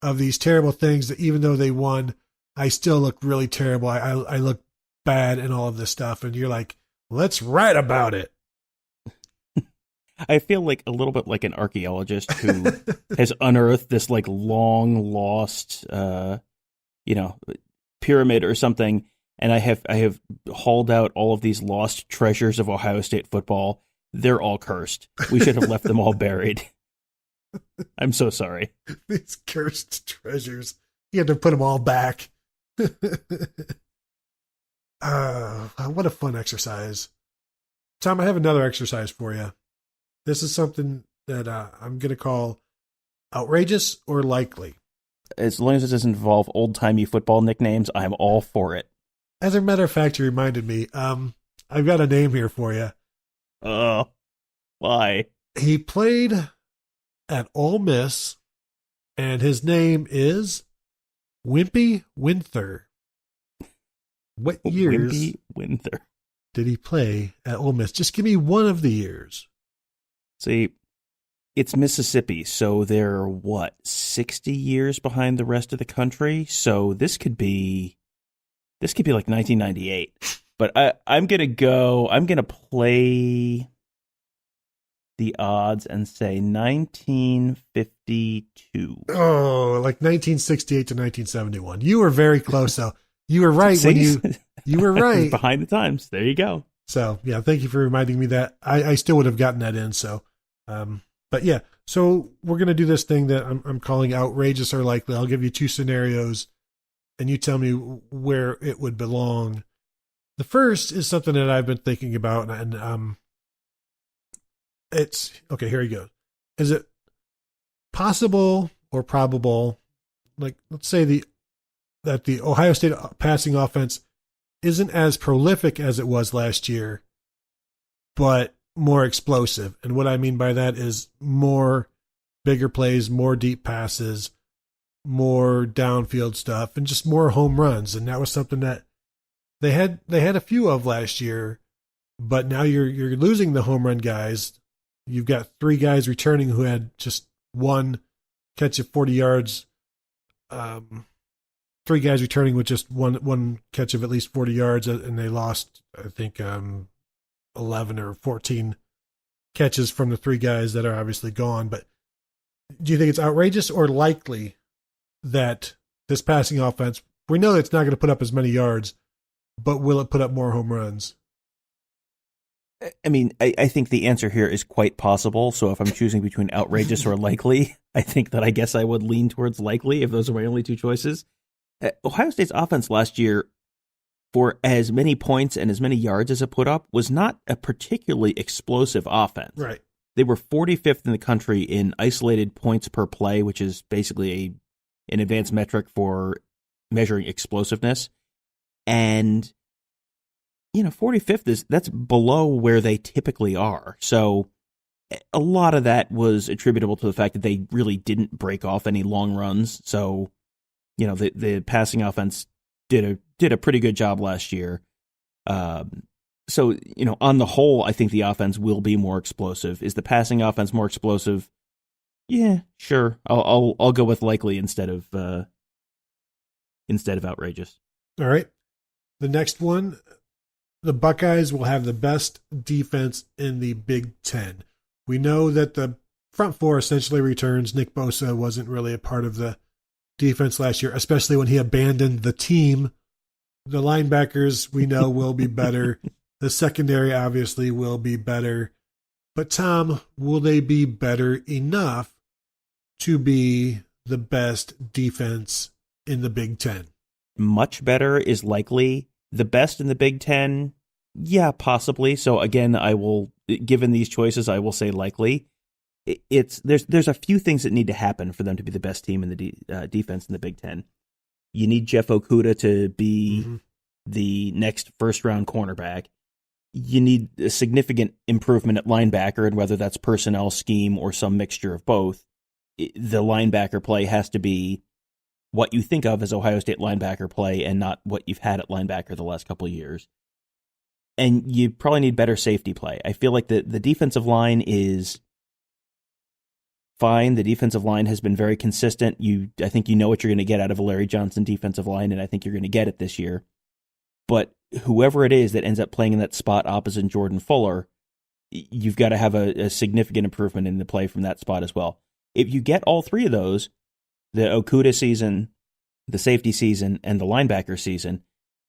of these terrible things that even though they won, I still look really terrible. I look bad and all of this stuff. And you're like, let's write about it. I feel like a little bit like an archaeologist who has unearthed this like long lost, pyramid or something. And I have hauled out all of these lost treasures of Ohio State football. They're all cursed. We should have left them all buried. I'm so sorry. These cursed treasures. You had to put them all back. What a fun exercise. Tom, I have another exercise for you. This is something that I'm going to call outrageous or likely. As long as it doesn't involve old-timey football nicknames, I'm all for it. As a matter of fact, you reminded me. I've got a name here for you. Why? He played at Ole Miss, and his name is Wimpy Winther. What years Wimpy Winther did he play at Ole Miss? Just give me one of the years. See, it's Mississippi, so they're, 60 years behind the rest of the country? So this could be like 1998. But I'm going to play the odds and say 1952. Oh, like 1968 to 1971. You were very close, though. You were right when you were right. Behind the times. There you go. So, yeah, thank you for reminding me that. I still would have gotten that in. So, but yeah, so we're going to do this thing that I'm calling outrageous or likely. I'll give you 2 scenarios and you tell me where it would belong. The first is something that I've been thinking about, and it's okay. Here you go. Is it possible or probable? Like, let's say that the Ohio State passing offense isn't as prolific as it was last year, but more explosive. And what I mean by that is more bigger plays, more deep passes, more downfield stuff, and just more home runs. And that was something that they had a few of last year, but now you're losing the home run guys. You've got 3 guys returning who had just one catch of 40 yards. 3 guys returning with just one catch of at least 40 yards, and they lost, I think, 11 or 14 catches from the 3 guys that are obviously gone. But do you think it's outrageous or likely that this passing offense, we know it's not going to put up as many yards, but will it put up more home runs? I mean, I think the answer here is quite possible. So if I'm choosing between outrageous or likely, I think that I guess I would lean towards likely if those are my only 2 choices. Ohio State's offense last year, for as many points and as many yards as it put up, was not a particularly explosive offense. Right. They were 45th in the country in isolated points per play, which is basically an advanced metric for measuring explosiveness. And 45th that's below where they typically are. So a lot of that was attributable to the fact that they really didn't break off any long runs. So, the passing offense did a pretty good job last year. So, on the whole, I think the offense will be more explosive. Is the passing offense more explosive? Yeah, sure. I'll go with likely instead of outrageous. All right. The next one, the Buckeyes will have the best defense in the Big Ten. We know that the front 4 essentially returns. Nick Bosa wasn't really a part of the defense last year, especially when he abandoned the team. The linebackers, we know, will be better. The secondary, obviously, will be better. But, Tom, will they be better enough to be the best defense in the Big Ten? Much better is likely. The best in the Big Ten, yeah, possibly. So again, given these choices, I will say likely. There's a few things that need to happen for them to be the best team in the defense in the Big Ten. You need Jeff Okudah to be the next first-round cornerback. You need a significant improvement at linebacker, and whether that's personnel, scheme, or some mixture of both, the linebacker play has to be what you think of as Ohio State linebacker play and not what you've had at linebacker the last couple of years. And you probably need better safety play. I feel like the defensive line is fine. The defensive line has been very consistent. I think you know what you're going to get out of a Larry Johnson defensive line, and I think you're going to get it this year. But whoever it is that ends up playing in that spot opposite Jordan Fuller, you've got to have a significant improvement in the play from that spot as well. If you get all 3 of those, the Okudah season, the safety season, and the linebacker season,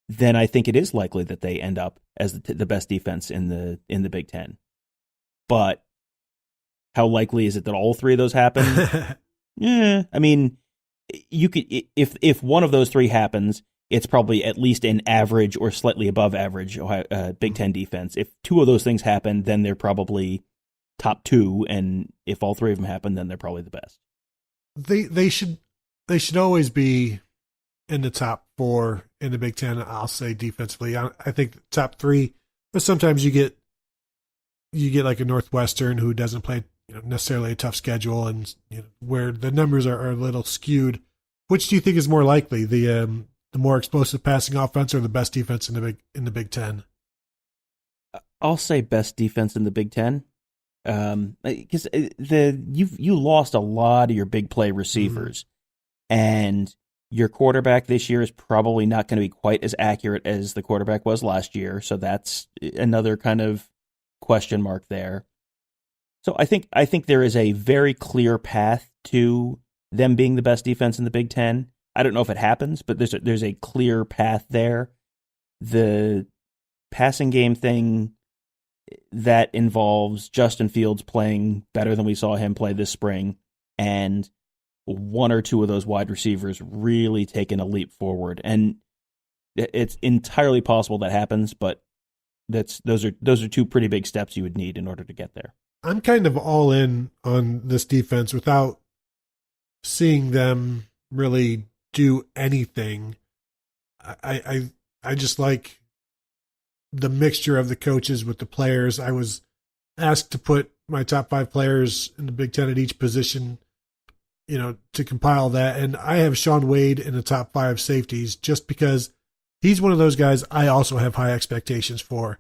then I think it is likely that they end up as the best defense in the Big Ten. But how likely is it that all 3 of those happen? Yeah, I mean, you could if one of those 3 happens, it's probably at least an average or slightly above average Big Ten defense. If 2 of those things happen, then they're probably top 2, and if all 3 of them happen, then they're probably the best. They should always be in the top 4 in the Big Ten. I'll say defensively. I think top 3, but sometimes you get like a Northwestern who doesn't play necessarily a tough schedule, and where the numbers are a little skewed. Which do you think is more likely, the more explosive passing offense or the best defense in the Big Ten? I'll say best defense in the Big Ten. Because you lost a lot of your big play receivers, and your quarterback this year is probably not going to be quite as accurate as the quarterback was last year. So that's another kind of question mark there. So I think there is a very clear path to them being the best defense in the Big Ten. I don't know if it happens, but there's a clear path there. The passing game thing, that involves Justin Fields playing better than we saw him play this spring, and 1 or 2 of those wide receivers really taking a leap forward. And It's entirely possible that happens, but those are two pretty big steps you would need in order to get there. I'm kind of all in on this defense without seeing them really do anything. I just like the mixture of the coaches with the players. I was asked to put my top 5 players in the Big Ten at each position, to compile that. And I have Sean Wade in the top 5 safeties just because he's one of those guys I also have high expectations for.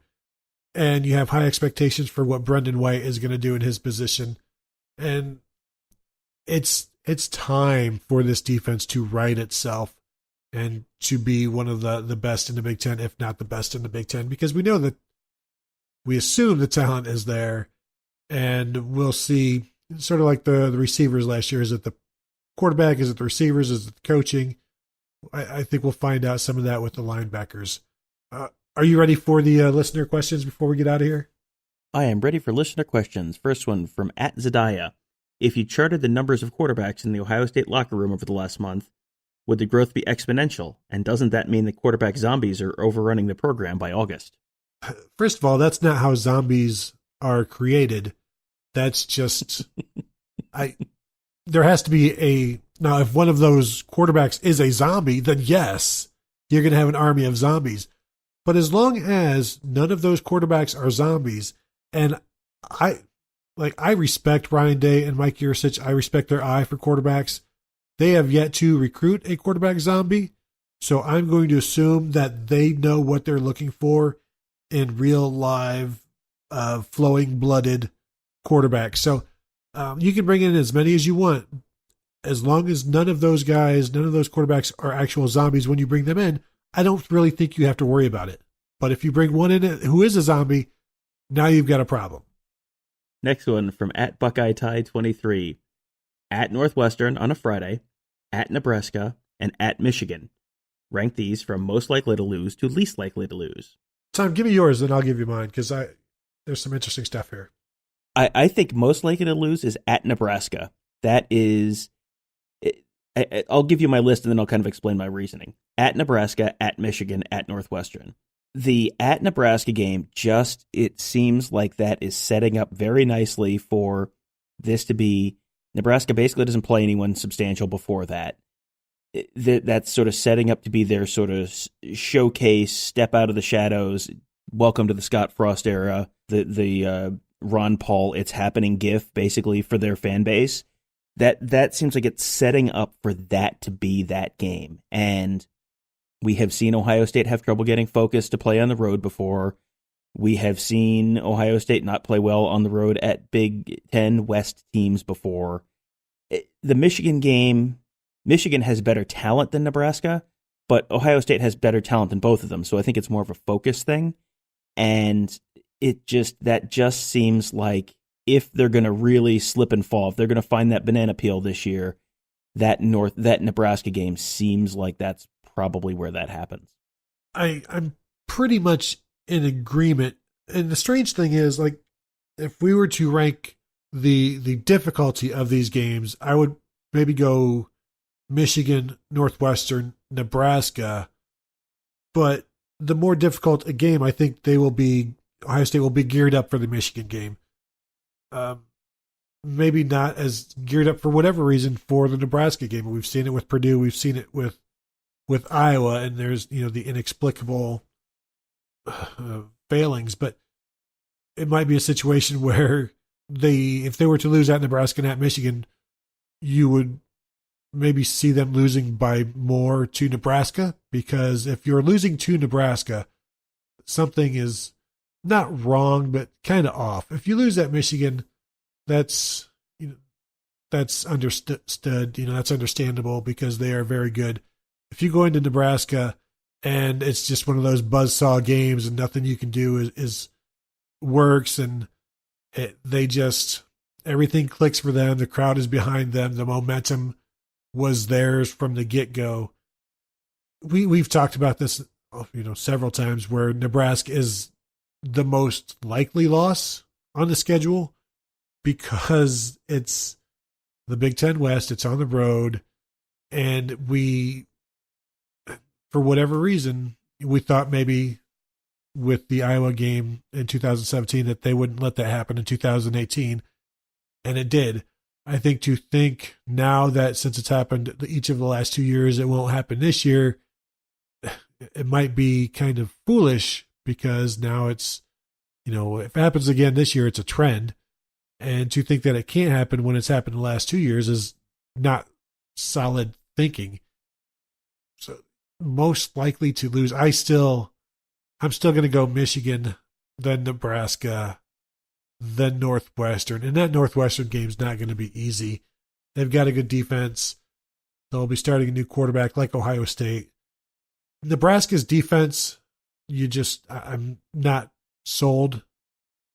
And you have high expectations for what Brendan White is going to do in his position. And it's time for this defense to right itself and to be one of the best in the Big Ten, if not the best in the Big Ten, because we assume the talent is there, and we'll see, sort of like the receivers last year. Is it the quarterback? Is it the receivers? Is it the coaching? I think we'll find out some of that with the linebackers. Are you ready for the listener questions before we get out of here? I am ready for listener questions. First one from @Zadaya. If you charted the numbers of quarterbacks in the Ohio State locker room over the last month, would the growth be exponential? And doesn't that mean the quarterback zombies are overrunning the program by August? First of all, that's not how zombies are created. That's just, there has to be now if one of those quarterbacks is a zombie, then yes, you're going to have an army of zombies. But as long as none of those quarterbacks are zombies, and I respect Ryan Day and Mike Yurcich, I respect their eye for quarterbacks. They have yet to recruit a quarterback zombie, so I'm going to assume that they know what they're looking for in real live, flowing blooded quarterbacks. So you can bring in as many as you want, as long as none of those quarterbacks are actual zombies when you bring them in. I don't really think you have to worry about it. But if you bring one in who is a zombie, now you've got a problem. Next one from @BuckeyeTie23. At Northwestern on a Friday, at Nebraska, and at Michigan. Rank these from most likely to lose to least likely to lose. Tom, give me yours, and I'll give you mine, because there's some interesting stuff here. I think most likely to lose is at Nebraska. That is... I'll give you my list, and then I'll kind of explain my reasoning. At Nebraska, at Michigan, at Northwestern. The at Nebraska game, it seems like that is setting up very nicely for this to be... Nebraska basically doesn't play anyone substantial before that. That's sort of setting up to be their sort of showcase, step out of the shadows, welcome to the Scott Frost era, the Ron Paul It's Happening gif, basically, for their fan base. That seems like it's setting up for that to be that game. And we have seen Ohio State have trouble getting focused to play on the road before. We have seen Ohio State not play well on the road at Big Ten West teams before. The Michigan game, Michigan has better talent than Nebraska, but Ohio State has better talent than both of them. So I think it's more of a focus thing. And that just seems like if they're going to really slip and fall, if they're going to find that banana peel this year, that Nebraska game seems like that's probably where that happens. I'm pretty much in agreement. And the strange thing is, like, if we were to rank the difficulty of these games, I would maybe go Michigan, Northwestern, Nebraska. But the more difficult a game, I think Ohio State will be geared up for the Michigan game. Maybe not as geared up for whatever reason for the Nebraska game. We've seen it with Purdue. We've seen it with Iowa, and there's the inexplicable failings. But it might be a situation where if they were to lose at Nebraska and at Michigan, you would maybe see them losing by more to Nebraska, because if you're losing to Nebraska, something is not wrong, but kind of off. If you lose at Michigan, that's understood. That's understandable because they are very good. If you go into Nebraska and it's just one of those buzzsaw games and nothing you can do is works, and everything clicks for them. The crowd is behind them. The momentum was theirs from the get-go. We've talked about this, several times, where Nebraska is the most likely loss on the schedule because it's the Big Ten West, it's on the road, and we, for whatever reason, we thought maybe with the Iowa game in 2017 that they wouldn't let that happen in 2018, and it did. I think now that since it's happened each of the last 2 years, it won't happen this year, it might be kind of foolish because now it's, if it happens again this year, it's a trend. And to think that it can't happen when it's happened the last 2 years is not solid thinking. So most likely to lose, I'm still going to go Michigan, then Nebraska, then Northwestern. And that Northwestern game's not going to be easy. They've got a good defense. They'll be starting a new quarterback like Ohio State. Nebraska's defense, I'm not sold.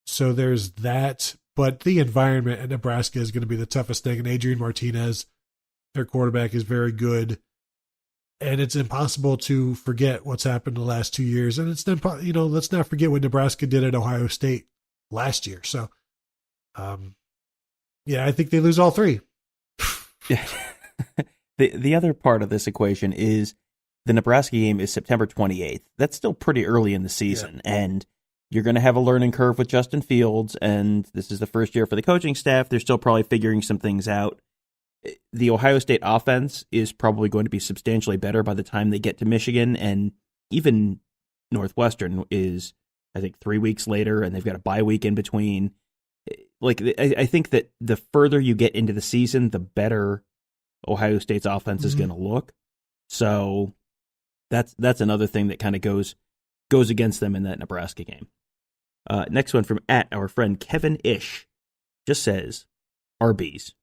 So there's that. But the environment at Nebraska is going to be the toughest thing. And Adrian Martinez, their quarterback, is very good. And it's impossible to forget what's happened the last 2 years. And let's not forget what Nebraska did at Ohio State last year. So, I think they lose all three. The other part of this equation is the Nebraska game is September 28th. That's still pretty early in the season. Yeah. And you're going to have a learning curve with Justin Fields. And this is the first year for the coaching staff. They're still probably figuring some things out. The Ohio State offense is probably going to be substantially better by the time they get to Michigan. And even Northwestern is, I think, 3 weeks later, and they've got a bye week in between. Like, I think that the further you get into the season, the better Ohio State's offense is going to look. So that's another thing that kind of goes against them in that Nebraska game. Next one from our friend Kevin Ish just says, Arby's.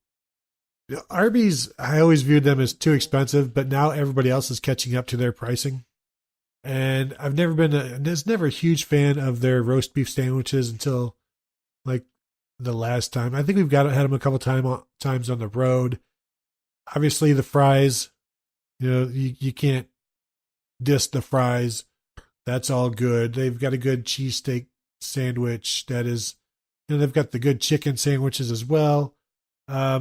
Arby's, I always viewed them as too expensive, but now everybody else is catching up to their pricing. And I've never been a huge fan of their roast beef sandwiches until like the last time. I think we've had them a couple times on the road. Obviously the fries, you can't diss the fries. That's all good. They've got a good cheesesteak sandwich that is, they've got the good chicken sandwiches as well. I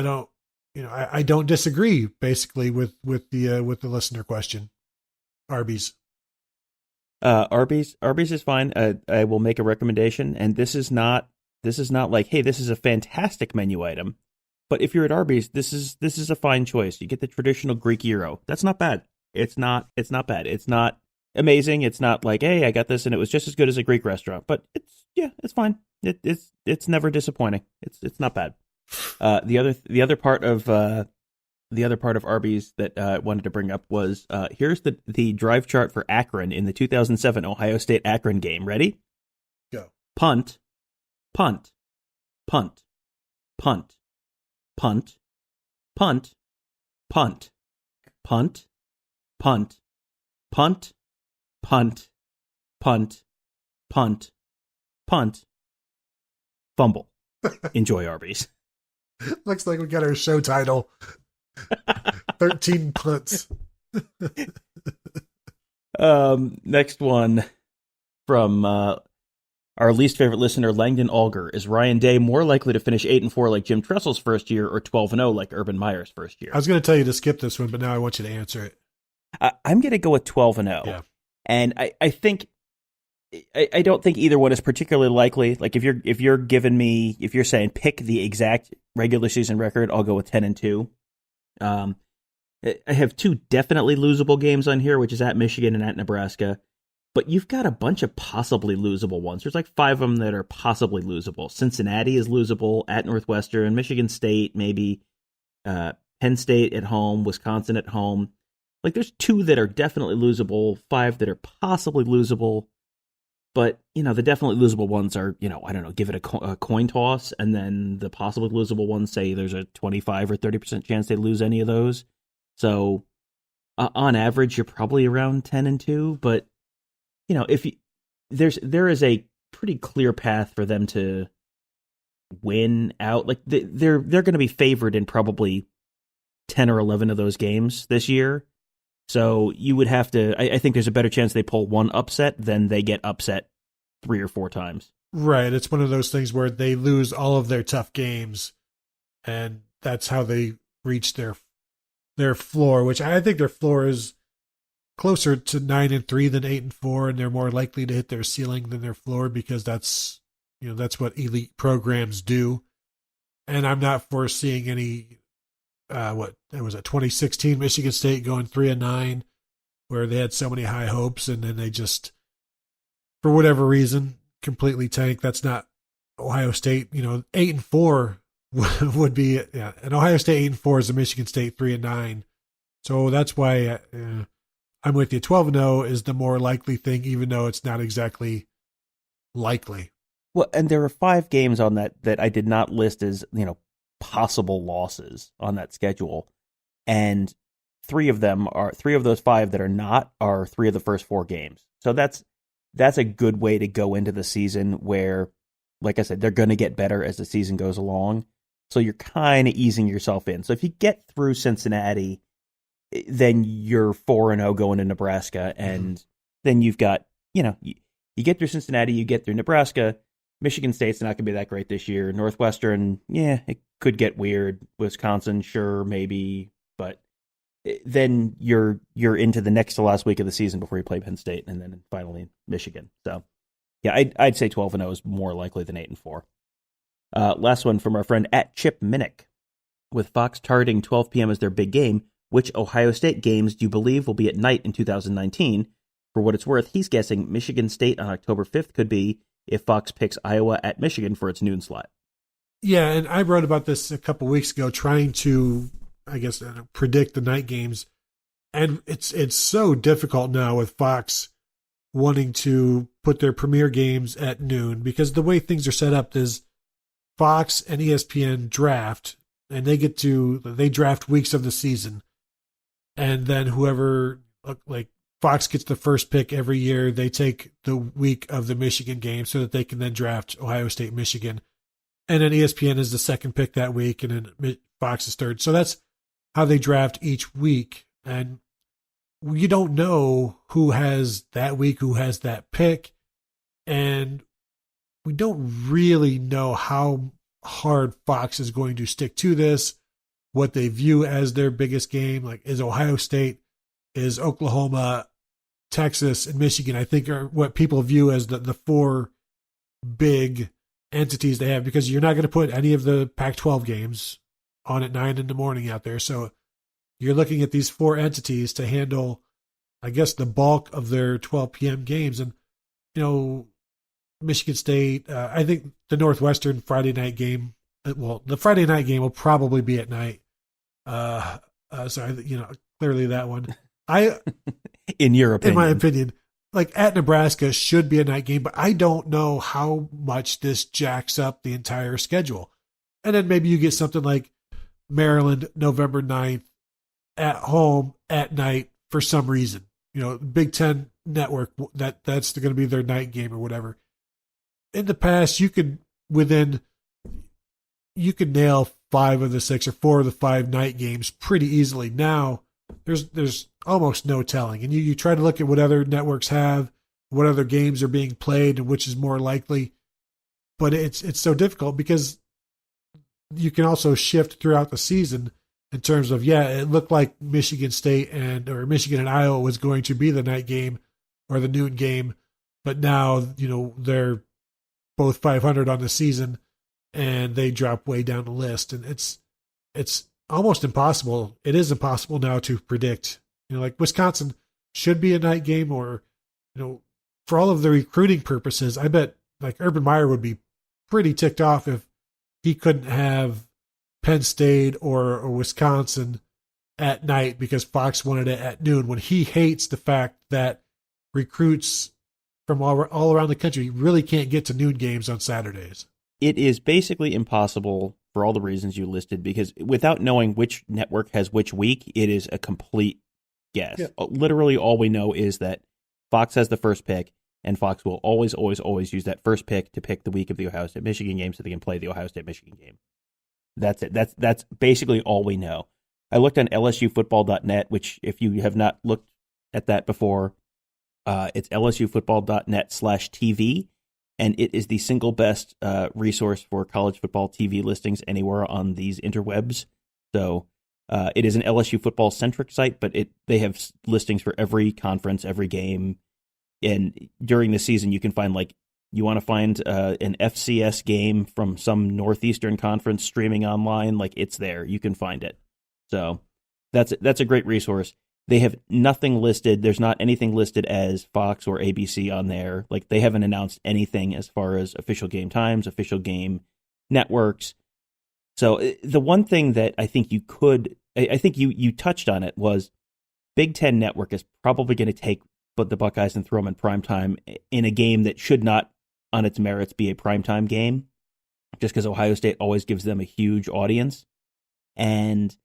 don't disagree basically with the listener question. Arby's. Arby's is fine. I will make a recommendation, and this is not like, hey, this is a fantastic menu item. But if you're at Arby's, this is a fine choice. You get the traditional Greek gyro. That's not bad. It's not bad. It's not amazing. It's not like, hey, I got this and it was just as good as a Greek restaurant. But it's fine. It's never disappointing. It's not bad. The other part of Arby's that I wanted to bring up was here's the drive chart for Akron in the 2007 Ohio State Akron game. Ready? Go. Punt, punt, punt, punt, punt, punt, punt, punt, punt, punt, punt, punt, punt, punt, fumble. Enjoy Arby's. Looks like we got our show title. 13 punts. Next one from our least favorite listener, Langdon Alger. Is Ryan Day more likely to finish 8-4 like Jim Tressel's first year, or 12-0 like Urban Meyer's first year? I was going to tell you to skip this one, but now I want you to answer it. I'm going to go with 12-0. Yeah. And I think I don't think either one is particularly likely. Like if you're saying pick the exact regular season record, I'll go with 10-2. I have two definitely losable games on here, which is at Michigan and at Nebraska. But you've got a bunch of possibly losable ones. There's like 5 of them that are possibly losable. Cincinnati is losable at Northwestern, Michigan State, maybe Penn State at home, Wisconsin at home. Like there's 2 that are definitely losable, 5 that are possibly losable. But, the definitely losable ones are, I don't know, give it a coin toss, and then the possibly losable ones say there's a 25 or 30% chance they lose any of those. So, on average, you're probably around 10-2, but, there is a pretty clear path for them to win out. Like, they're going to be favored in probably 10 or 11 of those games this year. So you would have to, I think there's a better chance they pull one upset than they get upset 3 or 4 times. Right. It's one of those things where they lose all of their tough games, and that's how they reach their floor, which I think their floor is closer to 9-3 than 8-4, and they're more likely to hit their ceiling than their floor because that's what elite programs do. And I'm not foreseeing any. What it was, 2016 Michigan State going 3-9, where they had so many high hopes, and then they just, for whatever reason, completely tanked. That's not Ohio State. 8-4 would be, and Ohio State 8-4 is a Michigan State 3-9. So that's why I'm with you. 12-0 is the more likely thing, even though it's not exactly likely. Well, and there are 5 games on that I did not list as, possible losses on that schedule. And 3 of those 5 that are not are 3 of the first 4 games. So that's a good way to go into the season where, like I said, they're going to get better as the season goes along. So you're kind of easing yourself in. So if you get through Cincinnati, then you're 4-0 going to Nebraska. And then you've got, you get through Cincinnati, you get through Nebraska. Michigan State's not going to be that great this year. Northwestern, it could get weird. Wisconsin, sure, maybe. But then you're into the next to last week of the season before you play Penn State, and then finally Michigan. So, yeah, I'd say 12-0 is more likely than 8-4. Last one from our friend at Chip Minnick. With Fox targeting 12 p.m. as their big game, which Ohio State games do you believe will be at night in 2019? For what it's worth, he's guessing Michigan State on October 5th could be if Fox picks Iowa at Michigan for its noon slot. Yeah, and I wrote about this a couple weeks ago, trying to, predict the night games. And it's so difficult now with Fox wanting to put their premier games at noon, because the way things are set up is Fox and ESPN draft, and they draft weeks of the season. And then whoever, like Fox gets the first pick every year, they take the week of the Michigan game so that they can then draft Ohio State, Michigan. And then ESPN is the second pick that week, and then Fox is third. So that's how they draft each week. And you don't know who has that week, who has that pick. And we don't really know how hard Fox is going to stick to this, what they view as their biggest game. Like, is Ohio State, is Oklahoma, Texas, and Michigan, I think, are what people view as the 4 big entities they have, because you're not going to put any of the Pac-12 games on at 9 a.m. out there. So you're looking at these 4 entities to handle, I guess, the bulk of their 12 p.m. games. And, Michigan State, I think the Northwestern Friday night game, the Friday night game will probably be at night. Clearly that one. In your opinion. In my opinion, like at Nebraska should be a night game, but I don't know how much this jacks up the entire schedule. And then maybe you get something like Maryland, November 9th, at home at night for some reason. Big Ten Network, that's going to be their night game or whatever. In the past, you could nail 5 of the 6 or 4 of the 5 night games pretty easily. Now, there's almost no telling. And you try to look at what other networks have, what other games are being played, and which is more likely. But it's so difficult because you can also shift throughout the season in terms of, it looked like Michigan State or Michigan and Iowa was going to be the night game or the noon game. But now, they're both 500 on the season and they drop way down the list. And it's almost impossible. It is impossible now to predict. Like Wisconsin should be a night game, or, for all of the recruiting purposes, I bet like Urban Meyer would be pretty ticked off if he couldn't have Penn State or Wisconsin at night because Fox wanted it at noon, when he hates the fact that recruits from all around the country really can't get to noon games on Saturdays. It is basically impossible for all the reasons you listed, because without knowing which network has which week, it is a complete guess. Yeah. Literally all we know is that Fox has the first pick, and Fox will always, always, always use that first pick to pick the week of the Ohio State Michigan game so they can play the Ohio State Michigan game. That's it. That's basically all we know. I looked on LSUfootball.net, which if you have not looked at that before, it's LSUfootball.net/TV. And it is the single best resource for college football TV listings anywhere on these interwebs. So It is an LSU football centric site, but they have listings for every conference, every game. And during the season, you can find you want to find an FCS game from some Northeastern conference streaming online, it's there. You can find it. So that's a great resource. They have nothing listed. There's not anything listed as Fox or ABC on there. They haven't announced anything as far as official game times, official game networks. So the one thing that I think you touched on it was Big Ten Network is probably going to take the Buckeyes and throw them in primetime in a game that should not, on its merits, be a primetime game, just because Ohio State always gives them a huge audience. And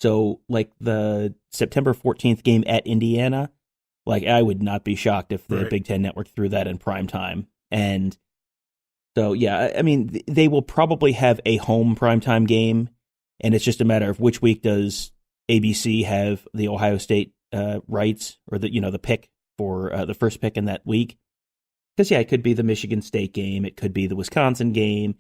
so, the September 14th game at Indiana, I would not be shocked if the Big Ten Network threw that in primetime. And so, yeah, I mean, they will probably have a home primetime game, and it's just a matter of which week does ABC have the Ohio State rights, or the pick for the first pick in that week. Because, yeah, it could be the Michigan State game. It could be the Wisconsin game.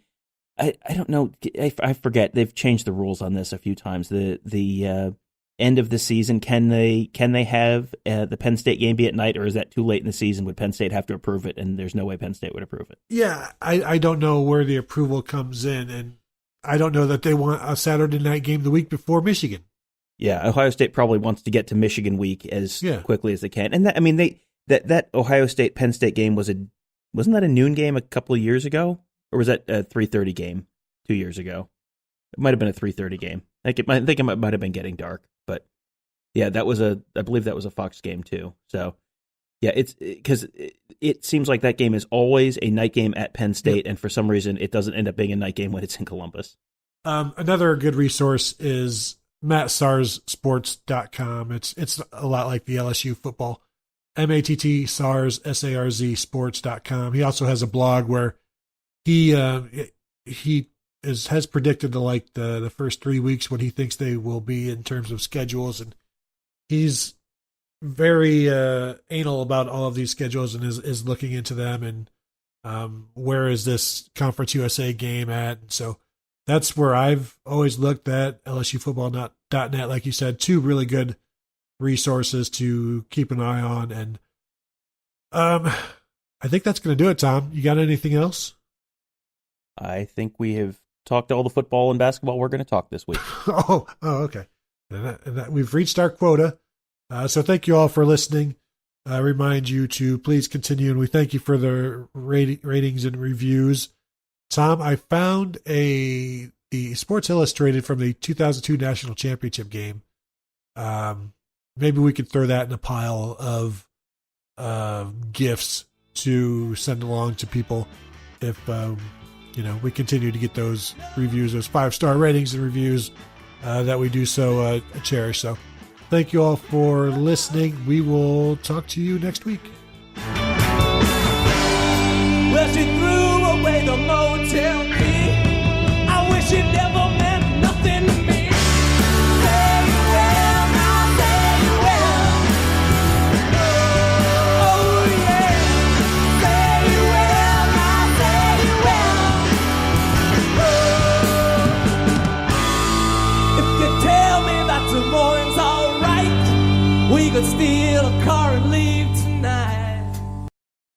I don't know. I forget. They've changed the rules on this a few times. The end of the season, can they have the Penn State game be at night, or is that too late in the season? Would Penn State have to approve it, and there's no way Penn State would approve it? Yeah, I don't know where the approval comes in, and I don't know that they want a Saturday night game the week before Michigan. Yeah, Ohio State probably wants to get to Michigan week as quickly as they can. And that Ohio State Penn State game wasn't that a noon game a couple of years ago, or was that a 3:30 game 2 years ago? It might have been a 3:30 game. I think it might have been getting dark, but yeah, I believe that was a Fox game too. So yeah, it's because it seems like that game is always a night game at Penn State, and for some reason it doesn't end up being a night game when it's in Columbus. Another good resource is MattSarsSports.com. It's a lot like the LSU football. MattSarz Sports.com. He also has a blog where he has predicted the first 3 weeks what he thinks they will be in terms of schedules, and he's very anal about all of these schedules and is looking into them and where is this Conference USA game at. And so that's where I've always looked at LSUfootball.net. Like you said, two really good resources to keep an eye on. And I think that's going to do it, Tom. You got anything else? I think we have talked all the football and basketball we're going to talk this week. Oh, okay. And we've reached our quota. So thank you all for listening. I remind you to please continue, and we thank you for the ratings and reviews. Tom, I found the Sports Illustrated from the 2002 National Championship game. Maybe we could throw that in a pile of gifts to send along to people if we continue to get those reviews, those 5-star ratings and reviews that we do so cherish. So thank you all for listening. We will talk to you next week. Well, she threw